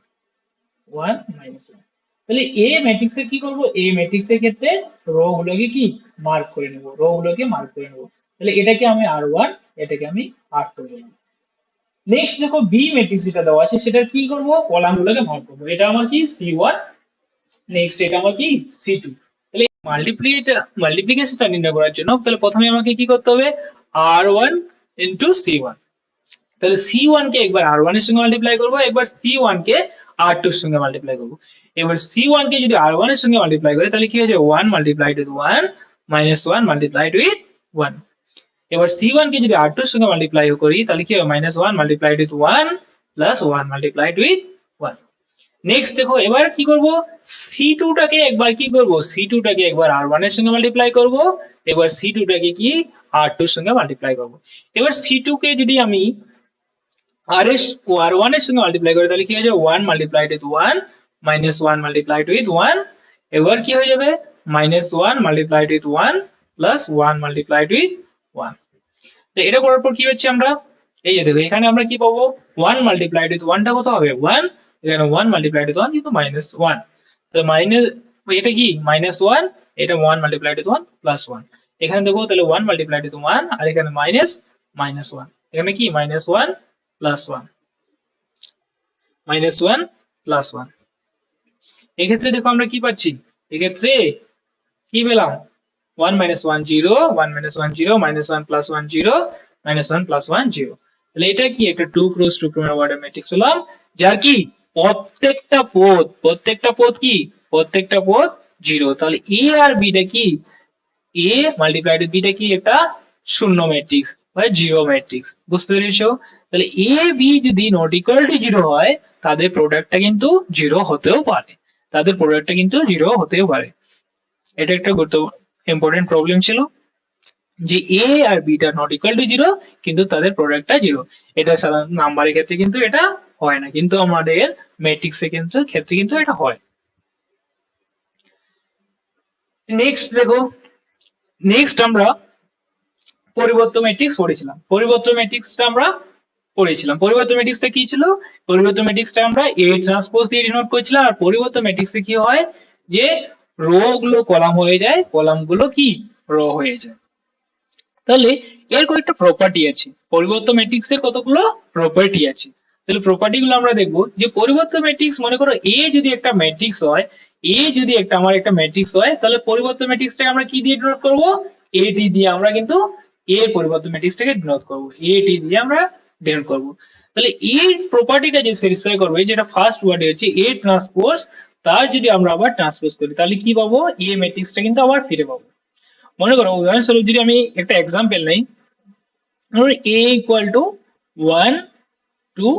1 মাইনাস 1। তাহলে এ ম্যাট্রিক্স এর কি করব, এ ম্যাট্রিক্স এর ক্ষেত্রে রো গুলোকে কি মার্ক করে নেব, রো গুলোকে মার্ক করে নেব। তাহলে এটাকে আমি R1, এটাকে আমি R2 বললাম। নেক্সট দেখো বি ম্যাট্রিক্স যেটা দেওয়া আছে সেটা কি করব, কলাম গুলোকে ভাগ করব। এটা আমার কি C1, নেক্সট এটা আমার কি C2। তাহলে মাল্টিপ্লিকেশনটা নির্ণয় করার জন্য তাহলে প্রথমে আমাকে কি করতে হবে, R1 ইনটু C1। তাহলে C1 কে একবার R1 এর সঙ্গে মাল্টিপ্লাই করব, একবার C1 কে R2 এর সঙ্গে মাল্টিপ্লাই করব। এবার C1 কে যদি R1 এর সঙ্গে মাল্টিপ্লাই করি তাহলে কি হয়ে যাবে 1 multiplied with 1 minus 1 multiplied with 1। এবার C1 কে যদি R2 এর সঙ্গে মাল্টিপ্লাই করি তাহলে কি হবে minus 1 multiplied with 1 plus 1 multiplied with 1। Next দেখো এবার কি করব, C2 টাকে একবার কি করব, C2 টাকে একবার R1 এর সঙ্গে মাল্টিপ্লাই করব, এবার C2 টাকে কি R2 এর সঙ্গে মাল্টিপ্লাই করব। এবার C2 কে যদি আমি R1 এর সঙ্গে মাল্টিপ্লাই করি তাহলে কি হয়ে যাবে 1 multiplied with 1 minus 1 multiplied with 1। এবার কি হয়ে যাবে minus 1 multiplied with 1 plus 1 multiplied with 1। তো এটা করার পর কি হচ্ছে আমরা, এই যে দেখো এখানে আমরা কি পাবো 1 মাল্টিপ্লাইড উইথ 1 টা কত হবে 1, এখানে 1 মাল্টিপ্লাইড উইথ 1 কিন্তু মাইনাস 1। তো মাইনাস এটা কি মাইনাস 1, এটা 1 মাল্টিপ্লাইড উইথ 1 প্লাস 1। এখানে দেখো তাহলে 1 মাল্টিপ্লাইড উইথ 1 আর এখানে মাইনাস মাইনাস 1, এখানে কি মাইনাস 1 প্লাস 1 মাইনাস 1 প্লাস 1। এক্ষেত্রে দেখো আমরা কি পাচ্ছি, এক্ষেত্রে কি পেলাম 1 minus 1 0 1 minus 1 0 minus 1 plus 1 0 minus 1 plus 1 0। তাহলে এটা কি একটা 2 cross 2 ক্রমের অর্ডার ম্যাট্রিক্স পেলাম, যার কি প্রত্যেকটা পদ কি প্রত্যেকটা পদ 0। তাহলে এ আর বি টা কি, এ মাল্টিপ্লাইড উইথ বি টা কি একটা শূন্য ম্যাট্রিক্স বা জিরো ম্যাট্রিক্স, বুঝতে পেরেছো? তাহলে এ বি যদি নট ইকুয়াল টু 0 হয় তাদের প্রোডাক্টটা কিন্তু 0 হতেও পারে, তাদের প্রোডাক্টটা কিন্তু 0 হতেও পারে। এটা একটা গুরুত্বপূর্ণ ইম্পর্টেন্ট প্রবলেম ছিল যে এ আর বি টা নট ইকুয়াল টু 0 কিন্তু তাদের প্রোডাক্টটা 0। এটা সাধারণত নাম্বারের ক্ষেত্রে কিন্তু এটা হয় না, কিন্তু আমাদের ম্যাট্রিক্সের ক্ষেত্রে কিন্তু এটা হয়। নেক্সট দেখো, নেক্সট আমরা পরিবর্তন ম্যাট্রিক্স পড়েছিলাম। পরিবর্তন ম্যাট্রিক্সটা কি ছিল, পরিবর্তন ম্যাট্রিক্সটা আমরা এ ট্রান্সপোজ দিয়ে ডিনোট করেছিলাম। আর পরিবর্তন ম্যাট্রিক্সে কি হয় যে রো গুলো কলাম হয়ে যায়, কলাম গুলো কি রো হয়ে যায়। তাহলে এর কয়েকটা প্রপার্টি আছে, পরিবর্ত ম্যাট্রিক্স এর কতগুলো প্রপার্টি আছে। তাহলে প্রপার্টি গুলো আমরা দেখবো যে পরিবর্ত ম্যাট্রিক্স, মনে করো এ যদি একটা ম্যাট্রিক্স হয়, এ যদি একটা আমার একটা ম্যাট্রিক্স হয়, তাহলে পরিবর্ত ম্যাট্রিক্সটাকে আমরা কি দিয়ে ডিনোট করব, এটি দিয়ে আমরা কিন্তু এ পরিবর্ত ম্যাট্রিক্সটাকে ডিনোট করব, এটি দিয়ে আমরা ডিনোট করব। তাহলে এই প্রপার্টিটা যে স্যাটিসফাই করবে, যেটা ফার্স্ট ওয়ার্ডে হচ্ছে এ ট্রান্সপোজ, তার যদি আমরা আবার ট্রান্সপোজ করি তাহলে কি পাবো, এ ম্যাট্রিক্সটা কিন্তু আবার ফিরে পাবো। মনে করো উদাহরণস্বরূপ যদি আমি একটা এক্সাম্পল নেই, ধরো a ইকুয়াল টু 1 2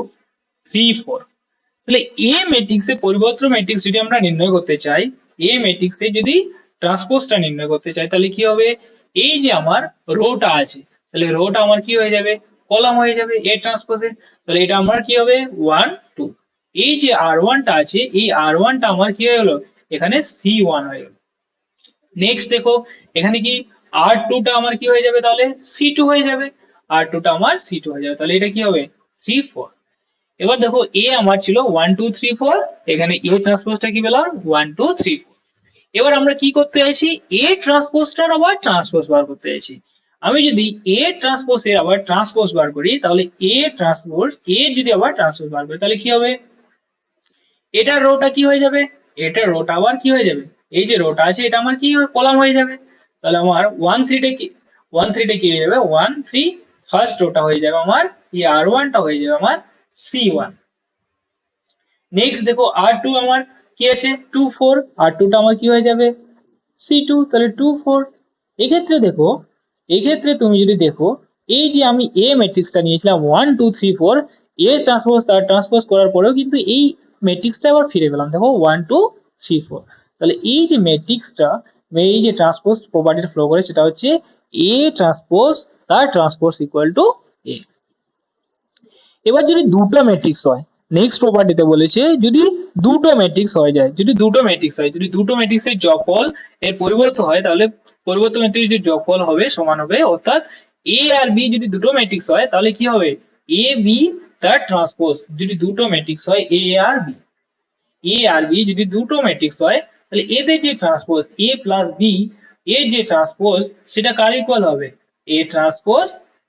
3 4, তাহলে এ ম্যাট্রিক্সে পরিবর্ত ম্যাট্রিক্স যদি আমরা নির্ণয় করতে চাই, এ ম্যাট্রিক্সে যদি ট্রান্সপোজটা নির্ণয় করতে চাই, তাহলে কি হবে, এই যে আমার রোটা আছে, তাহলে রোটা আমার কি হয়ে যাবে, কলাম হয়ে যাবে এ ট্রান্সপোজে। তাহলে এটা আমার কি হবে 1 2, এই যে r1 টা আছে, এই r1 টা আমার কি হয়ে গেল, এখানে c1 হয়ে গেল। নেক্সট দেখো এখানে কি R2 টা আমার কি হয়ে যাবে, তাহলে C2 হয়ে যাবে, R2 টা আমার C2 হয়ে যাবে, তাহলে এটা কি হবে 3 4। এবার দেখো A আমার ছিল 1 2 3 4, এখানে A ট্রান্সপোজটা কি পেলাম 1 2 3 4। এবার আমরা কি করতে চাইছি, A ট্রান্সপোজটার আবার ট্রান্সপোজ বার করতে চাইছি। আমি যদি A ট্রান্সপোজ এর আবার ট্রান্সপোজ বার করি, তাহলে A ট্রান্সপোজ A যদি আবার ট্রান্সপোজ বার করি, তাহলে কি হবে, এটার রোটা কি হয়ে যাবে, এটার রোটা আবার কি হয়ে যাবে, এই যে রোটা আছে এটা আমার কি কলাম হয়ে যাবে। তাহলে আমার 1 3 টা কি 1 3 টা কি হয়ে যাবে 1 3, ফার্স্ট রোটা হয়ে যাবে আমার এই r1 টা হয়ে যাবে আমার c1। নেক্সট দেখো r2 আমার কি আছে 2 4, r2 টা আমার কি হয়ে যাবে c2, তাহলে 2 4। এক্ষেত্রে দেখো, এক্ষেত্রে তুমি যদি দেখো, এই যে আমি এ ম্যাট্রিক্সটা নিয়েছিলাম 1 2 3 4, এ ট্রান্সপোজ তার ট্রান্সপোজ করার পরেও কিন্তু এই ম্যাট্রিক্সটা আবার ফিরে পেলাম, দেখো 1 2 3 4। তাহলে এই যে ম্যাট্রিক্সটা, এই যে ট্রান্সপোজ প্রপার্টিটা ফলো করে, সেটা হচ্ছে এ ট্রান্সপোজ তার ট্রান্সপোজ ইকুয়াল টু এ। এবার যদি দুটো ম্যাট্রিক্স হয়, নেক্সট প্রপার্টিতে বলেছে যদি দুটো ম্যাট্রিক্স হয়ে যায়, যদি দুটো ম্যাট্রিক্স হয়, যদি দুটো ম্যাট্রিক্সের যোগফল এর পরিবর্তন হয়, তাহলে পরিবর্তন ম্যাট্রিক্সের যোগফল হবে সমান হবে, অর্থাৎ এ আর বি যদি দুটো ম্যাট্রিক্স হয় তাহলে কি হবে, এ বি তার ট্রান্সপোজ, যদি দুটো ম্যাট্রিক্স হয় এ আর বি, এ আর বি যদি দুটো ম্যাট্রিক্স হয়, তাহলে এদের যে ট্রান্সপোজ এ প্লাস বি, এর যে ট্রান্সপোজ সেটা কার ইকুয়াল হবে, এ ট্রান্সপোজ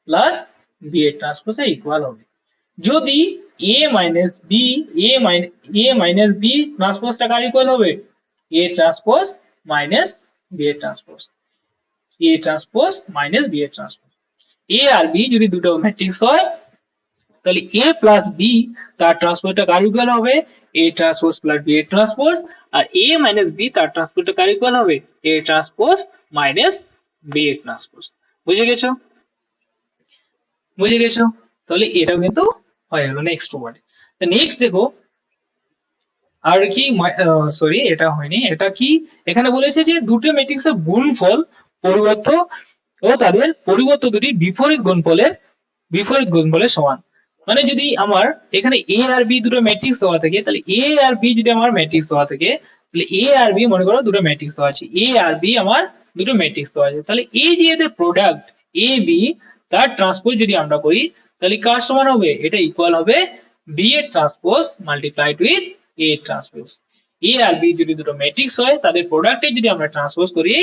প্লাস বি এর ট্রান্সপোজ এর ইকুয়াল হবে। যদি a minus B, A minus B ট্রান্সপোজটা কার ইকুয়াল হবে, এ ট্রান্সপোজ মাইনাস বি এর transpose, A transpose minus B এর ট্রান্সপোজ। এ আর বি যদি দুটো ম্যাট্রিক্স হয়, তাহলে এ প্লাস বি তার ট্রান্সপোজটা কার ইকুয়াল হবে, এ ট্রান্সপোজ প্লাস বি এর ট্রান্সপোজ, আর এ মাইনাস বি তার ট্রান্সপোজটা কার ইকুয়াল হবে, এ ট্রান্সপোজ মাইনাস বি এর ট্রান্সপোজ। বুঝে গেছো, বুঝে গেছো। তাহলে এটাও কিন্তু হয়ে গেল নেক্সট প্রপার্টি। তো নেক্সট দেখো আর কি, সরি এটা হয়নি, এটা কি, এখানে বলেছে যে দুটো ম্যাট্রিক্সের গুণফল পরিবর্ত ও তাদের পরিবর্ত দুটি বিপরীত গুণফলের সমান। মানে যদি আমার এখানে এ আর বি দুটো ম্যাট্রিক্স দেওয়া থাকে, তাহলে এ আর বি যদি আমার ম্যাট্রিক্স দেওয়া থাকে, তাহলে এ আর বি মনে করো দুটো ম্যাট্রিক্স দেওয়া আছে, এ আর বি আমার দুটো ম্যাট্রিক্স দেওয়া আছে, তাহলে এই যে এদের প্রোডাক্ট এ বি তার ট্রান্সপোজ যদি আমরা করি, তাহলে কার সমান হবে, এটা ইকুয়াল হবে বি এর transpose multiplied with A transpose. A আর বি যদি দুটো ম্যাট্রিক্স হয়, তাদের প্রোডাক্টে যদি আমরা ট্রান্সপোজ করি,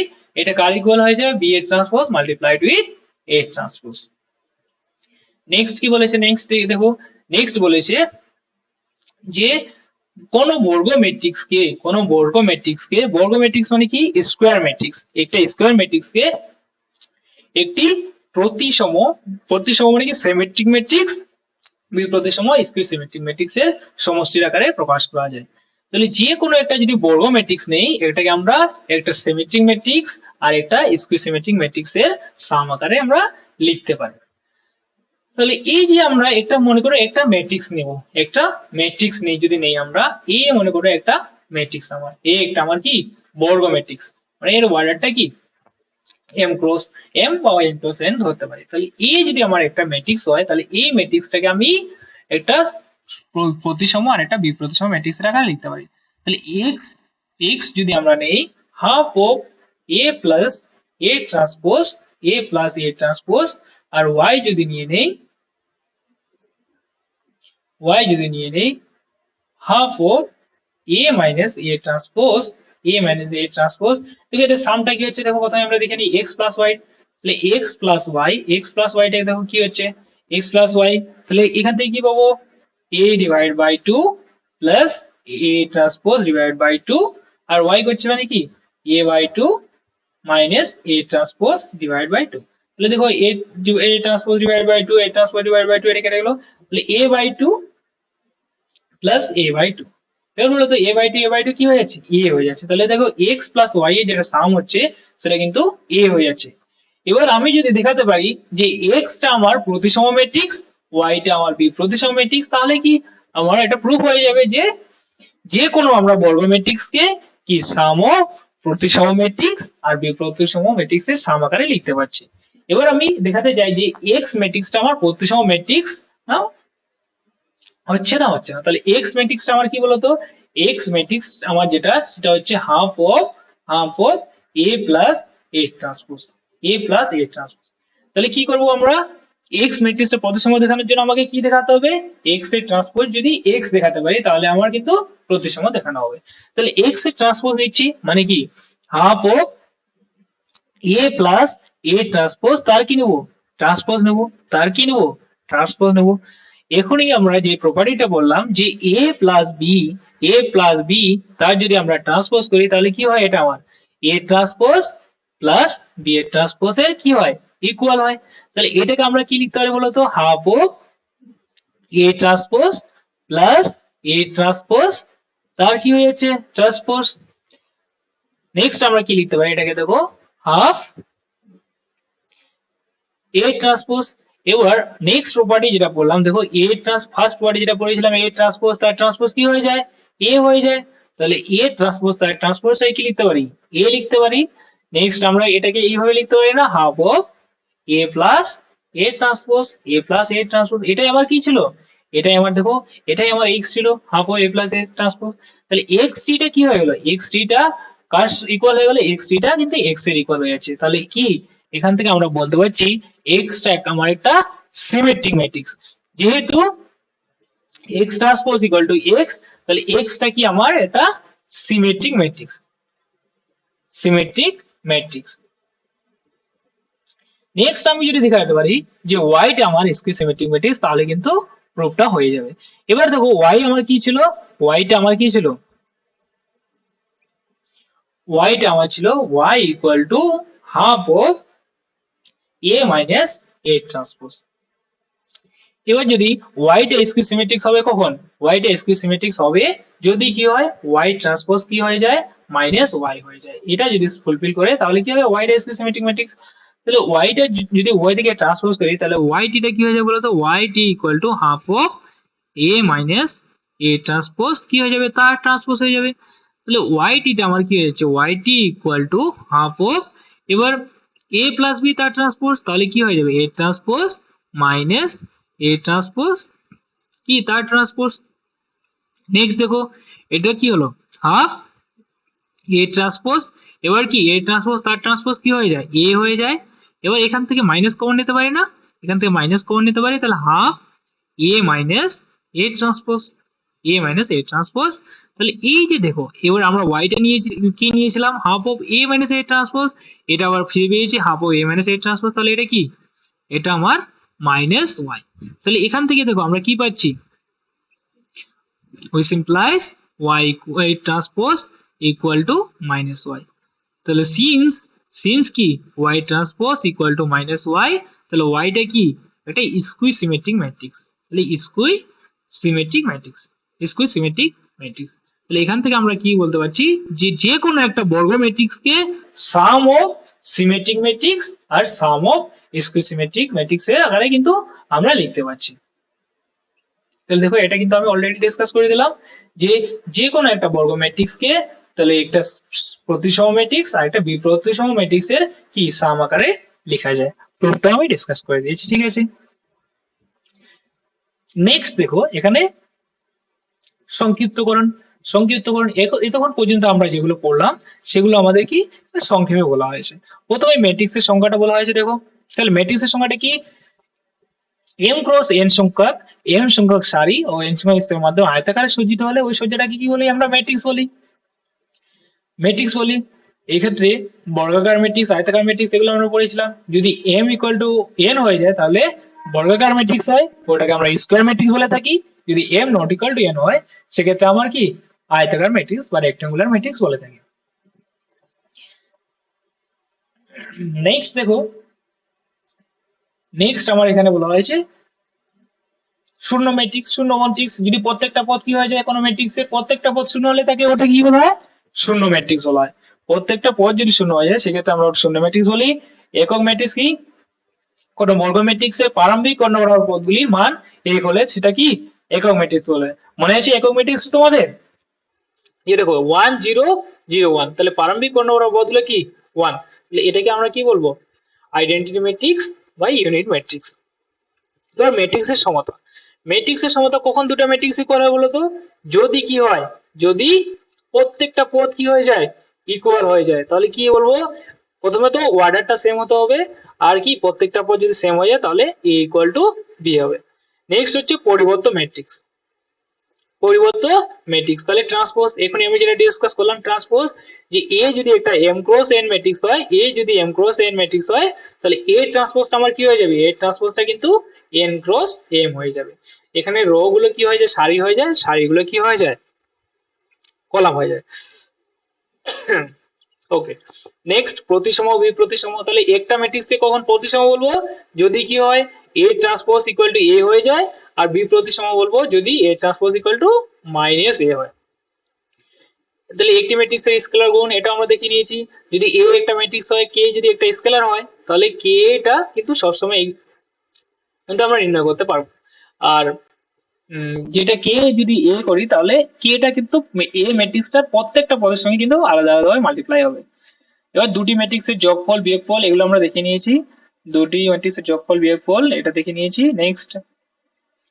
এটা কার ইকুয়াল হয়ে যাবে, বি এর transpose multiplied with A transpose. Next কি বলেছে, নেক্সট দেখো, নেক্সট বলেছে যে কোন বর্গ ম্যাট্রিক্সকে বর্গ ম্যাট্রিক্স মানে কি, স্কয়ার ম্যাট্রিক্স, একটা স্কয়ার ম্যাট্রিক্সকে একটি প্রতিসম, প্রতিসম মানে কি সিমেট্রিক ম্যাট্রিক্স, বিপ্রতিসম স্কুয়ার সিমেট্রিক ম্যাট্রিক্সের সমষ্টির আকারে প্রকাশ করা যায়। তাহলে যে কোনো একটা যদি বর্গ ম্যাট্রিক্স নেই, এটাকে আমরা একটা সিমেট্রিক ম্যাট্রিক্স আর একটা স্কুয়ার সিমেট্রিক ম্যাট্রিক্সের সাম আকারে আমরা লিখতে পারি। তাহলে এই যে আমরা একটা মনে করো একটা ম্যাট্রিক্স নেব, একটা ম্যাট্রিক্স নেই, যদি নেই আমরা এ, মনে করো একটা ম্যাট্রিক্স, আমার এ একটা আমার কি বর্গ ম্যাট্রিক্স, মানে এর অর্ডারটা কি এম ক্রস এম বা এম ক্রস এন হতে পারে। তাহলে এ যদি আমার একটা ম্যাট্রিক্স হয়, তাহলে এই ম্যাট্রিক্সটাকে আমি একটা প্রতিসম আর একটা বিপ্রতিসম ম্যাট্রিক্স এর আকারে লিখতে পারি। তাহলে এক্স, এক্স যদি আমরা নেই half of A plus A transpose, A plus A transpose, আর ওয়াই যদি নিয়ে নেই, half of A minus A transpose A minus A transpose. দেখো এটা সামটা কি হচ্ছে, দেখো প্রথমে আমরা দেখে নিই এক্স প্লাস ওয়াই, তাহলে এক্স প্লাস ওয়াইটা দেখো কি হচ্ছে এক্স প্লাস ওয়াই, তাহলে এখান থেকে কি পাবো A divide by two plus A transpose divide by two, আর ওয়াই করছে মানে কি A by two minus A transpose divide by two. তাহলে দেখো A transpose divide by two, A transpose divide by two, এটা কেটে গেলো, তাহলে A by two plus A by two. এবার বলতো এ বাই টু কি হয়ে যাচ্ছে এ হয়ে যাচ্ছে, তাহলে দেখো এক্স প্লাস ওয়াই এর যেটা সাম হচ্ছে সেটা কিন্তু এ হয়ে যাচ্ছে। এবার আমি যদি দেখাতে পারি যে এক্স টা আমার প্রতিসম ম্যাট্রিক্স, ওয়াই টা আমার বিপ্রতিসম ম্যাট্রিক্স, তাহলে কি আমার এটা প্রুফ হয়ে যাবে যে যে কোনো আমরা বর্গ ম্যাট্রিক্স কে কি সাম প্রতিসম ম্যাট্রিক্স আর বিপ্রতিসম ম্যাট্রিক্স এর সাম আকারে লিখতে পারছি। এবার আমি দেখাতে চাই যে এক্স ম্যাট্রিক্সটা আমার প্রতিসম ম্যাট্রিক্স না হচ্ছে না, হচ্ছে না, তাহলে এক্স ম্যাট্রিক্সটা আমার কি বলতো, এক্স ম্যাট্রিক্স আমার যেটা সেটা হচ্ছে half of A plus A transpose, A plus A transpose. তাহলে কি করব আমরা, এক্স ম্যাট্রিক্সের প্রতিসম দেখানোর জন্য আমাকে কি দেখাতে হবে, এক্স এর ট্রান্সপোজ যদি এক্স দেখাতে পারি তাহলে আমার কিন্তু প্রতিসম দেখানো হবে। তাহলে এক্স এর ট্রান্সপোজ নিচ্ছি মানে কি half of A plus A transpose, তার কি নেবো ট্রান্সপোজ নেবো, তার কি নেবো ট্রান্সপোজ নেবো। এখনই আমরা যে প্রপার্টিটা বললাম যে এ প্লাস বি তার যদি আমরা ট্রান্সপোজ করি তাহলে কি হয়, এটা আমার এ ট্রান্সপোজ প্লাস বি এর ট্রান্সপোজ এর কি হয় ইকুয়াল হয়। তাহলে এটাকে আমরা কি লিখতে পারি বলতো, half of A transpose plus A transpose তার কি হয়ে যাচ্ছে ট্রান্সপোজ। নেক্সট আমরা কি লিখতে পারি, এটাকে দেখো হাফ এ ট্রান্সপোজ। এবার নেক্সট প্রপার্টি যেটা বললাম দেখো ফার্স্ট প্রপার্টি যেটা পড়েছিলাম এ ট্রান্সপোজ তার ট্রান্সপোজ কি হয়ে যায় এ হয়ে যায়, তাহলে এ ট্রান্সপোজ তার ট্রান্সপোজ কি লিখতে পারি এ লিখতে পারি। নেক্সট আমরা এটাকে এইভাবে লিখতে পারি না, half of A plus A transpose, A plus A transpose, এটাই আমার কি ছিল, এটাই আমার দেখো এটাই আমার এক্স ছিল, half of A plus A transpose. তাহলে এক্স টি টা কি হয়ে গেল, এক্স টি টা কার ইকুয়াল হয়ে গেল, এক্স টি টা কিন্তু এক্স এর ইকুয়াল হয়ে যাচ্ছে। তাহলে কি এখান থেকে আমরা বলতে পারছি এক্স টা আমার একটা সিমেট্রিক ম্যাট্রিক্স, যেহেতু x transpose equal to x, তাহলে এক্স টা কি আমার এটা symmetric matrix, symmetric matrix. Next আমি যদি দেখাতে পারি যে ওয়াই টা আমার স্কয়ার সিমেট্রিক ম্যাট্রিক্স তাহলে কিন্তু প্রুফটা হয়ে যাবে। এবার দেখো ওয়াই আমার কি ছিল, ওয়াই টা আমার কি ছিল, ওয়াই টা আমার ছিল Y equal to half of A minus A transpose. এবার যদি ওয়াই টা স্কয়ার সিমেট্রিক্স হবে কখন, ওয়াই টা স্কয়ার সিমেট্রিক্স হবে যদি কি হয় ওয়াই ট্রান্সপোজ কি হয়ে যায় মাইনাস ওয়াই হয়ে যায়, এটা যদি ফুলফিল করে তাহলে কি হবে ওয়াই টা স্কয়ার সিমেট্রিক ম্যাট্রিক্স। তাহলে ওয়াই টা যদি ওয়াই থেকে ট্রান্সপোজ করি তাহলে ওয়াই টি টা কি হয়ে যাবে বলতো, Y T equal to half of A minus A transpose কি হয়ে যাবে তার ট্রান্সপোজ হয়ে যাবে। তাহলে ওয়াই টি টা আমার কি হয়ে যাচ্ছে, Y T equal to half of, এবার এ প্লাস বি তার ট্রান্সপোজ তাহলে কি হয়ে যাবে A transpose minus A transpose কি তার ট্রান্সপোজ। নেক্সট দেখো এটা কি হলো হাফ এ ট্রান্সপোজ, এবার কি এ ট্রান্সপোজ তার ট্রান্সপোজ কি হয়ে যায় এ হয়ে যায়। এবার এখান থেকে মাইনাস কমন নিতে পারি না, এখান থেকে মাইনাস কমন নিতে পারি, তাহলে half A minus A transpose, A minus A transpose. তাহলে এই যে দেখো এবার আমরা ওয়াইটা নিয়েছি কি নিয়েছিলাম half of A minus A transpose, এটা আবার ফিরে পেয়েছি half of A minus A transpose, তাহলে এটা কি এটা আমার মাইনাস ওয়াই। তাহলে এখান থেকে দেখো আমরা কি পাচ্ছি, which implies y transpose equal to minus y। তাহলে since কি y transpose equal to minus y, তাহলে y টা কি এটা স্কুই সিমেট্রিক ম্যাট্রিক্স, তাহলে স্কুই সিমেট্রিক ম্যাট্রিক্স, স্কুই সিমেট্রিক ম্যাট্রিক্স। তাহলে এখান থেকে আমরা কি বলতে পারছি যে যে কোনো একটা বর্গ ম্যাট্রিক্স কে সাম অফ সিমেট্রিক ম্যাট্রিক্স আর sum of skew symmetric matrix এর আকারে কিন্তু আমরা লিখতে পারছি। তাহলে দেখো এটা কিন্তু আমি অলরেডি ডিসকাস করে দিলাম যে যে কোনো একটা বর্গ ম্যাট্রিক্স কে তাহলে একটা প্রতিসম ম্যাট্রিক্স আর একটা বিপ্রতিসম ম্যাট্রিক্স এর কি সাম আকারে লেখা যায়, প্রথমে আমি ডিসকাস করে দিয়েছি, ঠিক আছে। নেক্সট দেখো এখানে সংক্ষিপ্তকরণ, এতক্ষণ পর্যন্ত আমরা যেগুলো পড়লাম সেগুলো আমাদের কি সংক্ষেপে বলা হয়েছে। প্রথমে ম্যাট্রিক্স এর সংখ্যাটা বলা হয়েছে দেখো, তাহলে ম্যাট্রিক্স এর সংখ্যাটা কি m ক্রস n সংখ্যক সারি ও n সংখ্যক স্তরের মাধ্যমে আয়তাকারে সজ্জিত হলে ওই সজ্জাটাকে কি বলি আমরা ম্যাট্রিক্স বলি। ম্যাট্রিক্স বলি, এই ক্ষেত্রে বর্গাকার ম্যাট্রিক্স, আয়তাকার ম্যাট্রিক্স এগুলো আমরা পড়েছিলাম। যদি m ইকুয়াল টু n হয়ে যায় তাহলে বর্গাকার ম্যাট্রিক্স হয়, ওটাকে আমরা স্কয়ার ম্যাট্রিক্স বলে থাকি। যদি m not equal two n হয় সেক্ষেত্রে আমার কি আয়তাকার ম্যাট্রিক্স বা রেক্ট্যাঙ্গুলার ম্যাট্রিক্স বলে থাকি। নেক্সট দেখো, নেক্সট আমার এখানে বলা হয়েছে শূন্য ম্যাট্রিক্স। শূন্য ম্যাট্রিক্স যদি প্রত্যেকটা পদ কি হয়ে যায় কোনো ম্যাট্রিক্সের, প্রত্যেকটা পদ শূন্য হলে তাকে ওটা কি বলা হয়, শূন্য ম্যাট্রিক্স বলা হয়। প্রত্যেকটা পদ যদি শূন্য হয়ে যায় সেক্ষেত্রে আমরা শূন্য ম্যাট্রিক্স বলি। একক ম্যাট্রিক্স কি, কোন বর্গ ম্যাট্রিক্সের প্রারম্ভিক কর্ণ বরাবর পদগুলির মান এক হলে সেটা কি একক ম্যাট্রিক্স বলে। মনে আছে একক ম্যাট্রিক্স তোমাদের? এই দেখো 1 0 0 1, তাহলে প্রারম্ভিক কর্ণ বরাবর পদগুলো কি 1, তাহলে এটাকে আমরা কি বলবো, আইডেন্টিটি ম্যাট্রিক্স বা ইউনিট ম্যাট্রিক্স। এবার ম্যাট্রিক্সের সমতা, ম্যাট্রিক্সের সমতা কখন দুটো ম্যাট্রিক্স ইকুয়াল হয় বলতো, যদি কি হয়, যদি প্রত্যেকটা পদ কি হয়ে যায়, ইকুয়াল হয়ে যায়। তাহলে কি বলবো, প্রথমে তো অর্ডারটা সেম হতে হবে, আর কি প্রত্যেকটা পদ যদি সেম হয়ে যায় তাহলে a ইকুয়াল টু b হবে। নেক্সট হচ্ছে পরিবর্ত ম্যাট্রিক্স, পরিবর্ত ম্যাট্রিক্স তাহলে ট্রান্সপোজ, এখন আমি যেটা ডিসকাস করলাম ট্রান্সপোজ, যে a যদি একটা m ক্রস n ম্যাট্রিক্স হয়, a যদি m ক্রস n ম্যাট্রিক্স হয় তাহলে a ট্রান্সপোজটা আমার কি হয়ে যাবে, a ট্রান্সপোজটা কিন্তু n ক্রস m হয়ে যাবে। এখানে রো গুলো কি হয়ে যায়, সারি হয়ে যায়, সারিগুলো কি হয়ে যায়, কলাম হয়ে যায়। ওকে, নেক্সট প্রতিসম ও বিপ্রতিসম, তাহলে একটা ম্যাট্রিক্সকে কখন প্রতিসম বলবো, যদি কি হয় a transpose equal to a হয়ে যায়, আর বিপ্রতিসম বলবো যদি a transpose equal to minus a হয়। তাহলে একটি ম্যাট্রিক্সের স্কেলার গুণ এটা আমরা দেখে নিয়েছি, যদি a একটা ম্যাট্রিক্স হয়, k যদি একটা স্কেলার হয় তাহলে k টা কিন্তু সবসময় কিন্তু আমরা নির্ণয় করতে পারবো। আর যেটা কে যদি এ করি তাহলে কে টা কিন্তু এ ম্যাট্রিক্সটার প্রত্যেকটা পদের সঙ্গে কিন্তু আলাদা আলাদাভাবে মাল্টিপ্লাই হবে। এবার দুটি ম্যাট্রিক্সের যোগফল বিয়োগফল এগুলো আমরা দেখে নিয়েছি, দুটি ম্যাট্রিক্সের যোগফল বিয়োগফল এটা দেখে নিয়েছি। নেক্সট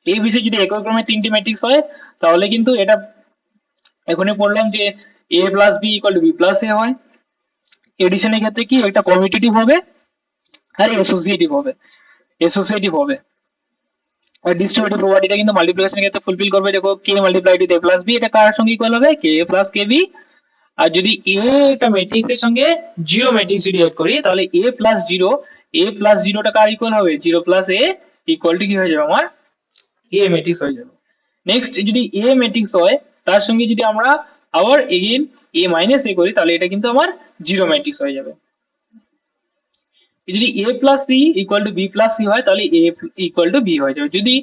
এই বিষয়ে যদি একই ক্রমে তিনটি ম্যাট্রিক্স হয় তাহলে কিন্তু এটা এখনই পড়লাম যে a plus B equal to B plus A হয়। এডিশনের ক্ষেত্রে কি একটা কমিউটেটিভ হবে আর অ্যাসোসিয়েটিভ হবে, অ্যাসোসিয়েটিভ হবে। আর ডিস্ট্রিবিউটিভ প্রপার্টিটা কিন্তু মাল্টিপ্লিকেশনের ক্ষেত্রে ফুলফিল করবে। দেখো k multiplied with a plus b এটা কার সঙ্গে ইকুয়াল হবে, k প্লাস kb। আর যদি a একটা ম্যাট্রিক্সের সঙ্গে জিরো ম্যাট্রিক্স যদি এড করি তাহলে a প্লাস জিরোটা কার ইকুয়াল হবে, zero plus a equal to কি হয়ে যাবে আমার a ম্যাট্রিক্স হয়ে যাবে। নেক্সট যদি a ম্যাট্রিক্স হয় তার সঙ্গে যদি আমরা আবার এগেইন a মাইনাস a করি তাহলে এটা কিন্তু আমার জিরো ম্যাট্রিক্স হয়ে যাবে। যদি a plus C equal to B plus C হয় তাহলে a ইকুয়াল টু বি হয়ে যাবে। যদি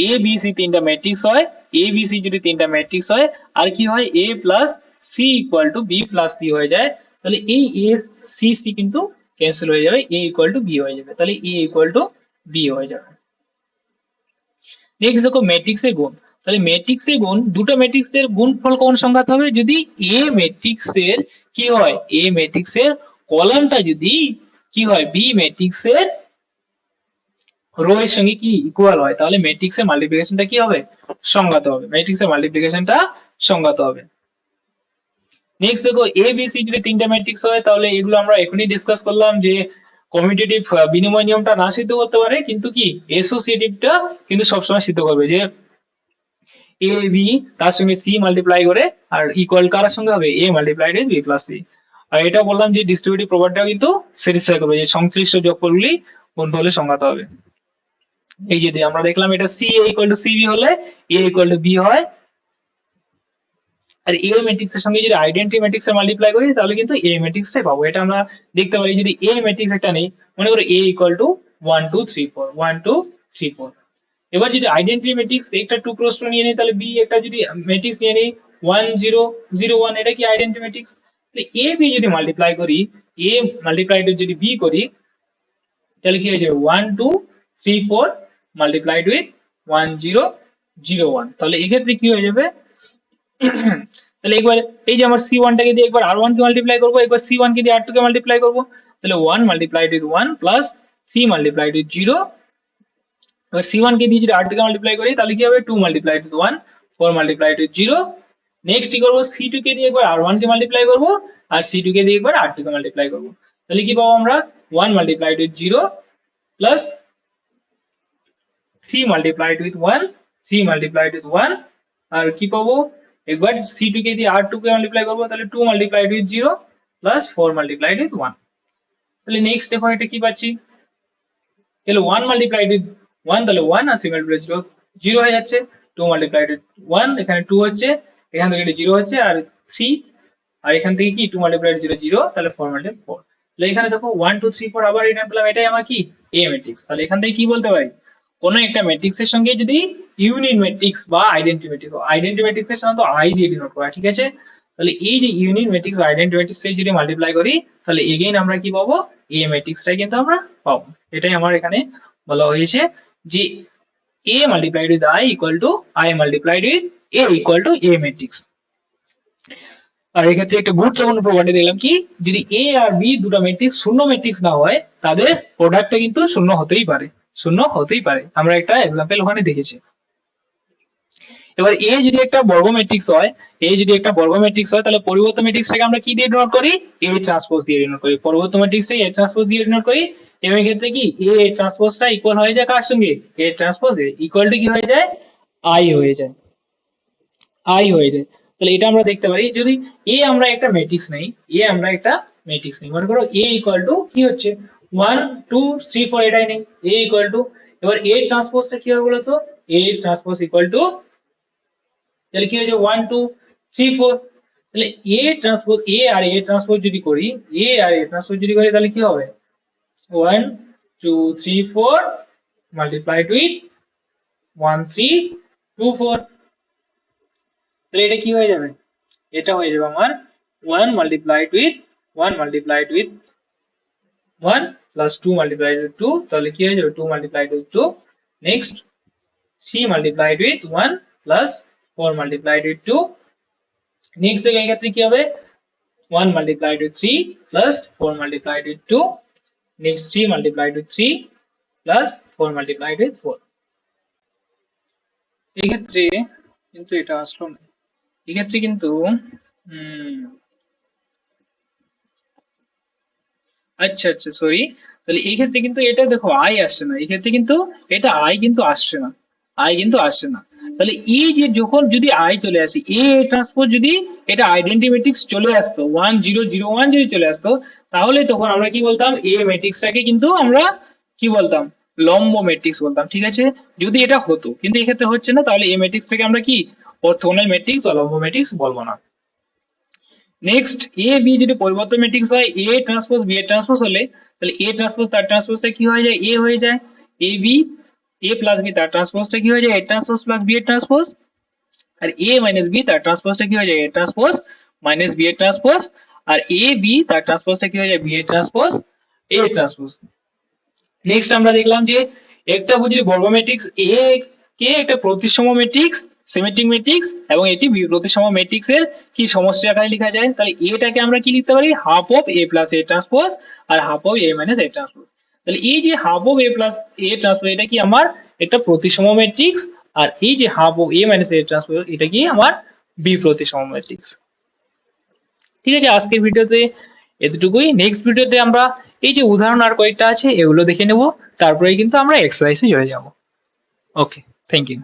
a b c তিনটা ম্যাট্রিক্স হয়, a b c যদি তিনটা ম্যাট্রিক্স হয় আর কি হয় a plus C equal to B plus C হয়ে যায় তাহলে এই a c c কিন্তু ক্যান্সেল হয়ে যাবে, a ইকুয়াল টু বি হয়ে যাবে, তাহলে a ইকুয়াল টু বি হয়ে যাবে। নেক্সট দেখো ম্যাট্রিক্সের গুণ, তাহলে ম্যাট্রিক্সের গুণ, দুটো ম্যাট্রিক্সের গুণফল কোন সংখ্যাতে হবে, যদি a ম্যাট্রিক্সের কি হয়, a ম্যাট্রিক্সের কলামটা যদি কি হয় বি ম্যাট্রিক্সের রো এর সঙ্গে কি ইকুয়াল হয় তাহলে ম্যাট্রিক্সের মাল্টিপ্লিকেশনটা কি হবে, সংজ্ঞাত হবে, ম্যাট্রিক্সের মাল্টিপ্লিকেশনটা সংজ্ঞাত হবে। নেক্সট দেখো এ বি সি যদি তিনটা ম্যাট্রিক্স হয় তাহলে এগুলো আমরা এখনই ডিসকাস করলাম যে কমিউটেটিভ বিনিময় নিয়মটা না সিদ্ধ করতে পারে কিন্তু কি অ্যাসোসিয়েটিভটা কিন্তু সবসময় সিদ্ধ করবে, যে এ বি তার সঙ্গে সি মাল্টিপ্লাই করে আর ইকুয়াল কার সঙ্গে হবে A multiplied with B plus C. আর এটা বললাম যে ডিস্ট্রিবিউটিভ প্রপার্টিটাও কিন্তু স্যাটিসফাই করবে, যে সংশ্লিষ্ট যোগফলগুলি গুণফলে সংজ্ঞাত হবে। এই যে আমরা দেখলাম এটা C A equal to CB হলে এ ইকুয়াল টু বি হয়, আর এ ম্যাট্রিক্স এর সঙ্গে যদি আইডেন্টি ম্যাট্রিক্স এর মাল্টিপ্লাই করি তাহলে কিন্তু এ ম্যাট্রিক্সটাই পাবো। এটা আমরা দেখতে পারি যদি এ ম্যাট্রিক্স একটা নেই, মনে করো এ ইকুয়াল টু 1 2 3 4 1 2 3 4। এবার যদি আইডেন্টি ম্যাট্রিক্স একটা 2 ক্রস 2 নিয়ে নিই তাহলে বি একটা যদি ম্যাট্রিক্স নিয়ে নিই 1 0 0 1, এটা কি আইডেন্টি ম্যাট্রিক্স। তাহলে এ বি যদি মাল্টিপ্লাই করি, এ মাল্টিপ্লাইড যদি বি করি তাহলে কি হয়ে যাবে 1 2 3 4 মাল্টিপ্লাইড উইথ 1 0 0 1, তাহলে এই ক্ষেত্রে কি হয়ে যাবে তাহলে একবার এই যে আমার c1 টাকে দিয়ে একবার r1 কে মাল্টিপ্লাই করব, একবার c1 কে দিয়ে r2 কে মাল্টিপ্লাই করব, তাহলে 1 multiplied with 1 plus 3 multiplied with 0। এবার c1 কে দিয়ে যদি r2 কে মাল্টিপ্লাই করি তাহলে কি হবে 2 multiplied with 1 4 multiplied with 0। Next কি করব c2 কে দিয়ে একবার r1 কে মাল্টিপ্লাই করব আর c2 কে দিয়ে একবার r2 কে মাল্টিপ্লাই করব, তাহলে কি পাবো আমরা 1 multiplied with 0 plus 3 multiplied with 1 3 multiplied with 1 আর কি পাবো একবার c2 কে দিয়ে r2 কে মাল্টিপ্লাই করবো, তাহলে 2 multiplied with 0 plus 4 multiplied with 1। তাহলে নেক্সট দেখো এটা কি পাচ্ছি, তাহলে 1 মাল্টিপ্লাইড উইথ 1, তাহলে 1 আর 3 মাল্টিপ্লাইড 0 0 হয়ে যাচ্ছে। 2 মাল্টিপ্লাইড উইথ 1, এখানে 2 হচ্ছে, এখান থেকে এটা 0 হচ্ছে, আর 3, আর এখান থেকে কি 2 মাল্টিপ্লাইড 0 0, তাহলে 4 মাল্টিপ্লাইড 4। তাহলে এখানে দেখো 1 2 3 4 আবার এটা পেলাম, এটাই আমার কি এ ম্যাট্রিক্স। তাহলে এখান থেকে কি বলতে পারি, কোন একটা ম্যাট্রিক্সের সঙ্গে যদি ইউনিট ম্যাট্রিক্স বা আইডেন্টি ম্যাট্রিক্স, আইডেন্টি ম্যাট্রিক্সের সাধারণত আই দিয়ে ডিনোট করা, ঠিক আছে। তাহলে এই যে ইউনিট ম্যাট্রিক্স বা আইডেন্টি ম্যাট্রিক্স যদি মাল্টিপ্লাই করি, তাহলে এগেইন আমরা কি পাবো, এ ম্যাট্রিক্সটাই কিন্তু আমরা পাবো। এটাই আমার এখানে বলা হয়েছে যে a multiplied with I equal to I multiplied with a equal to a matrix। আর এক্ষেত্রে একটা গুরুত্বপূর্ণ প্রপার্টি দিলাম কি, যদি a আর b দুটো ম্যাট্রিক্স শূন্য ম্যাট্রিক্স না হয়, তাদের প্রোডাক্টটা কিন্তু শূন্য হতেই পারে, শূন্য হতেই পারে। আমরা একটা এক্সাম্পল ওখানে দেখেছি। এবার a যদি একটা বর্গ ম্যাট্রিক্স হয়, a যদি একটা বর্গ ম্যাট্রিক্স হয়, তাহলে পরিবর্ত ম্যাট্রিক্সটাকে আমরা কি দিয়ে ডিনোট করি, a ট্রান্সপোজ দিয়ে ডিনোট করি। পরিবর্ত ম্যাট্রিক্সটাকে a ট্রান্সপোজ দিয়ে ডিনোট করি, এবং এই ক্ষেত্রে কি a ট্রান্সপোজটা ইকুয়াল হয়ে যায় কার সঙ্গে, a ট্রান্সপোজ ইকুয়াল টু কি হয়ে যায়, i হয়ে যায়, i হয়ে যায়। তাহলে এটা আমরা দেখতে পারি, যদি a আমরা একটা ম্যাট্রিক্স নেই, a আমরা একটা ম্যাট্রিক্স নেই, মনে করো a ইকুয়াল টু কি হচ্ছে 1 2 3 4, এটাই নেই, a ইকুয়াল টু, এবার a ট্রান্সপোজটা কি হবে বলো তো, a ট্রান্সপোজ ইকুয়াল টু, তাহলে কি হয়েছে 1 2 3 4। তাহলে a ট্রান্সপোজ, a আর a ট্রান্সপোজ যদি করি, a আর a ট্রান্সপোজ যদি করি, তাহলে কি হবে 1 2 3 4 মাল্টিপ্লাইড উইথ 1 3 2 4। তাহলে এটা কি হয়ে যাবে, এটা হয়ে যাবে আমার 1 multiplied with 1 multiplied with 1 plus 2 multiplied with 2, তাহলে কি হয়ে যাবে 2 multiplied with 2। Next 3 multiplied with 1 plus 4 multiplied with 2। Next এই ক্ষেত্রে কি হবে 1 multiplied with 3 plus 4 multiplied with 2, next 3 multiplied with 3 plus 4 multiplied with 4। এই ক্ষেত্রে কিন্তু এটা আসলো না, এই ক্ষেত্রে কিন্তু আচ্ছা আচ্ছা সরি, তাহলে এই ক্ষেত্রে কিন্তু এটা দেখো আই আসছে না, এই ক্ষেত্রে কিন্তু এটা আই কিন্তু আসছে না, আই কিন্তু আসছে না। তাহলে এই যে যখন যদি আই চলে আসে, এ ট্রান্সপোজ যদি এটা আইডেন্টি ম্যাট্রিক্স চলে আসতো 1 0 0 1 যদি চলে আসতো, তাহলে তখন আমরা কি বলতাম, এ ম্যাট্রিক্সটাকে কিন্তু আমরা কি বলতাম, লম্ব ম্যাট্রিক্স বলতাম, ঠিক আছে। যদি এটা হতো, কিন্তু এই ক্ষেত্রে হচ্ছে না, তাহলে এই ম্যাট্রিক্সটাকে আমরা কি অর্থোগোনাল ম্যাট্রিক্স বা লম্ব ম্যাট্রিক্স বলবো না। নেক্সট এ বি যদি পরিবর্তন ম্যাট্রিক্স হয়, এ ট্রান্সপোজ বি এর ট্রান্সপোজ হলে, তাহলে এ ট্রান্সপোজ তার ট্রান্সপোজটা কি হয়ে যায়, এ হয়ে যায়, এ বি, এ প্লাস বি তার ট্রান্সপোজটা কি হয়ে যায়, এ ট্রান্সপোজ প্লাস বি এর ট্রান্সপোজ, আর এ মাইনাস বি তার ট্রান্সপোজটা কি হয়ে যায়, এ ট্রান্সপোজ মাইনাস বি এর ট্রান্সপোজ, আর এ বি তার ট্রান্সপোজটা কি হয়ে যায়, বি এর ট্রান্সপোজ এ ট্রান্সপোজ। নেক্সট আমরা দেখলাম যে একটা বুঝি বর্গ ম্যাট্রিক্স এ কে একটা প্রতিসম ম্যাট্রিক্স, সিমেট্রিক ম্যাট্রিক্স, এবং এটি প্রতিসম ম্যাট্রিক্স এর কি সমষ্টি আকারে লেখা যায়, তাহলে এটাকে আমরা কি লিখতে পারি, half of A plus A transpose আর half of A minus A transpose. তাহলে এই যে half of A plus A transpose, এটা কি আমার একটা প্রতিসম ম্যাট্রিক্স, আর এই যে half of A minus A transpose, এটা কি আমার বি প্রতিসম ম্যাট্রিক্স। ঠিক আছে, আজকের ভিডিওতে এতটুকুই। নেক্সট ভিডিওতে আমরা এই যে উদাহরণ আর কয়েকটা আছে এগুলো দেখে নেব, তারপরে কিন্তু আমরা এক্সারসাইজে চলে যাব। ওকে, থ্যাংক ইউ।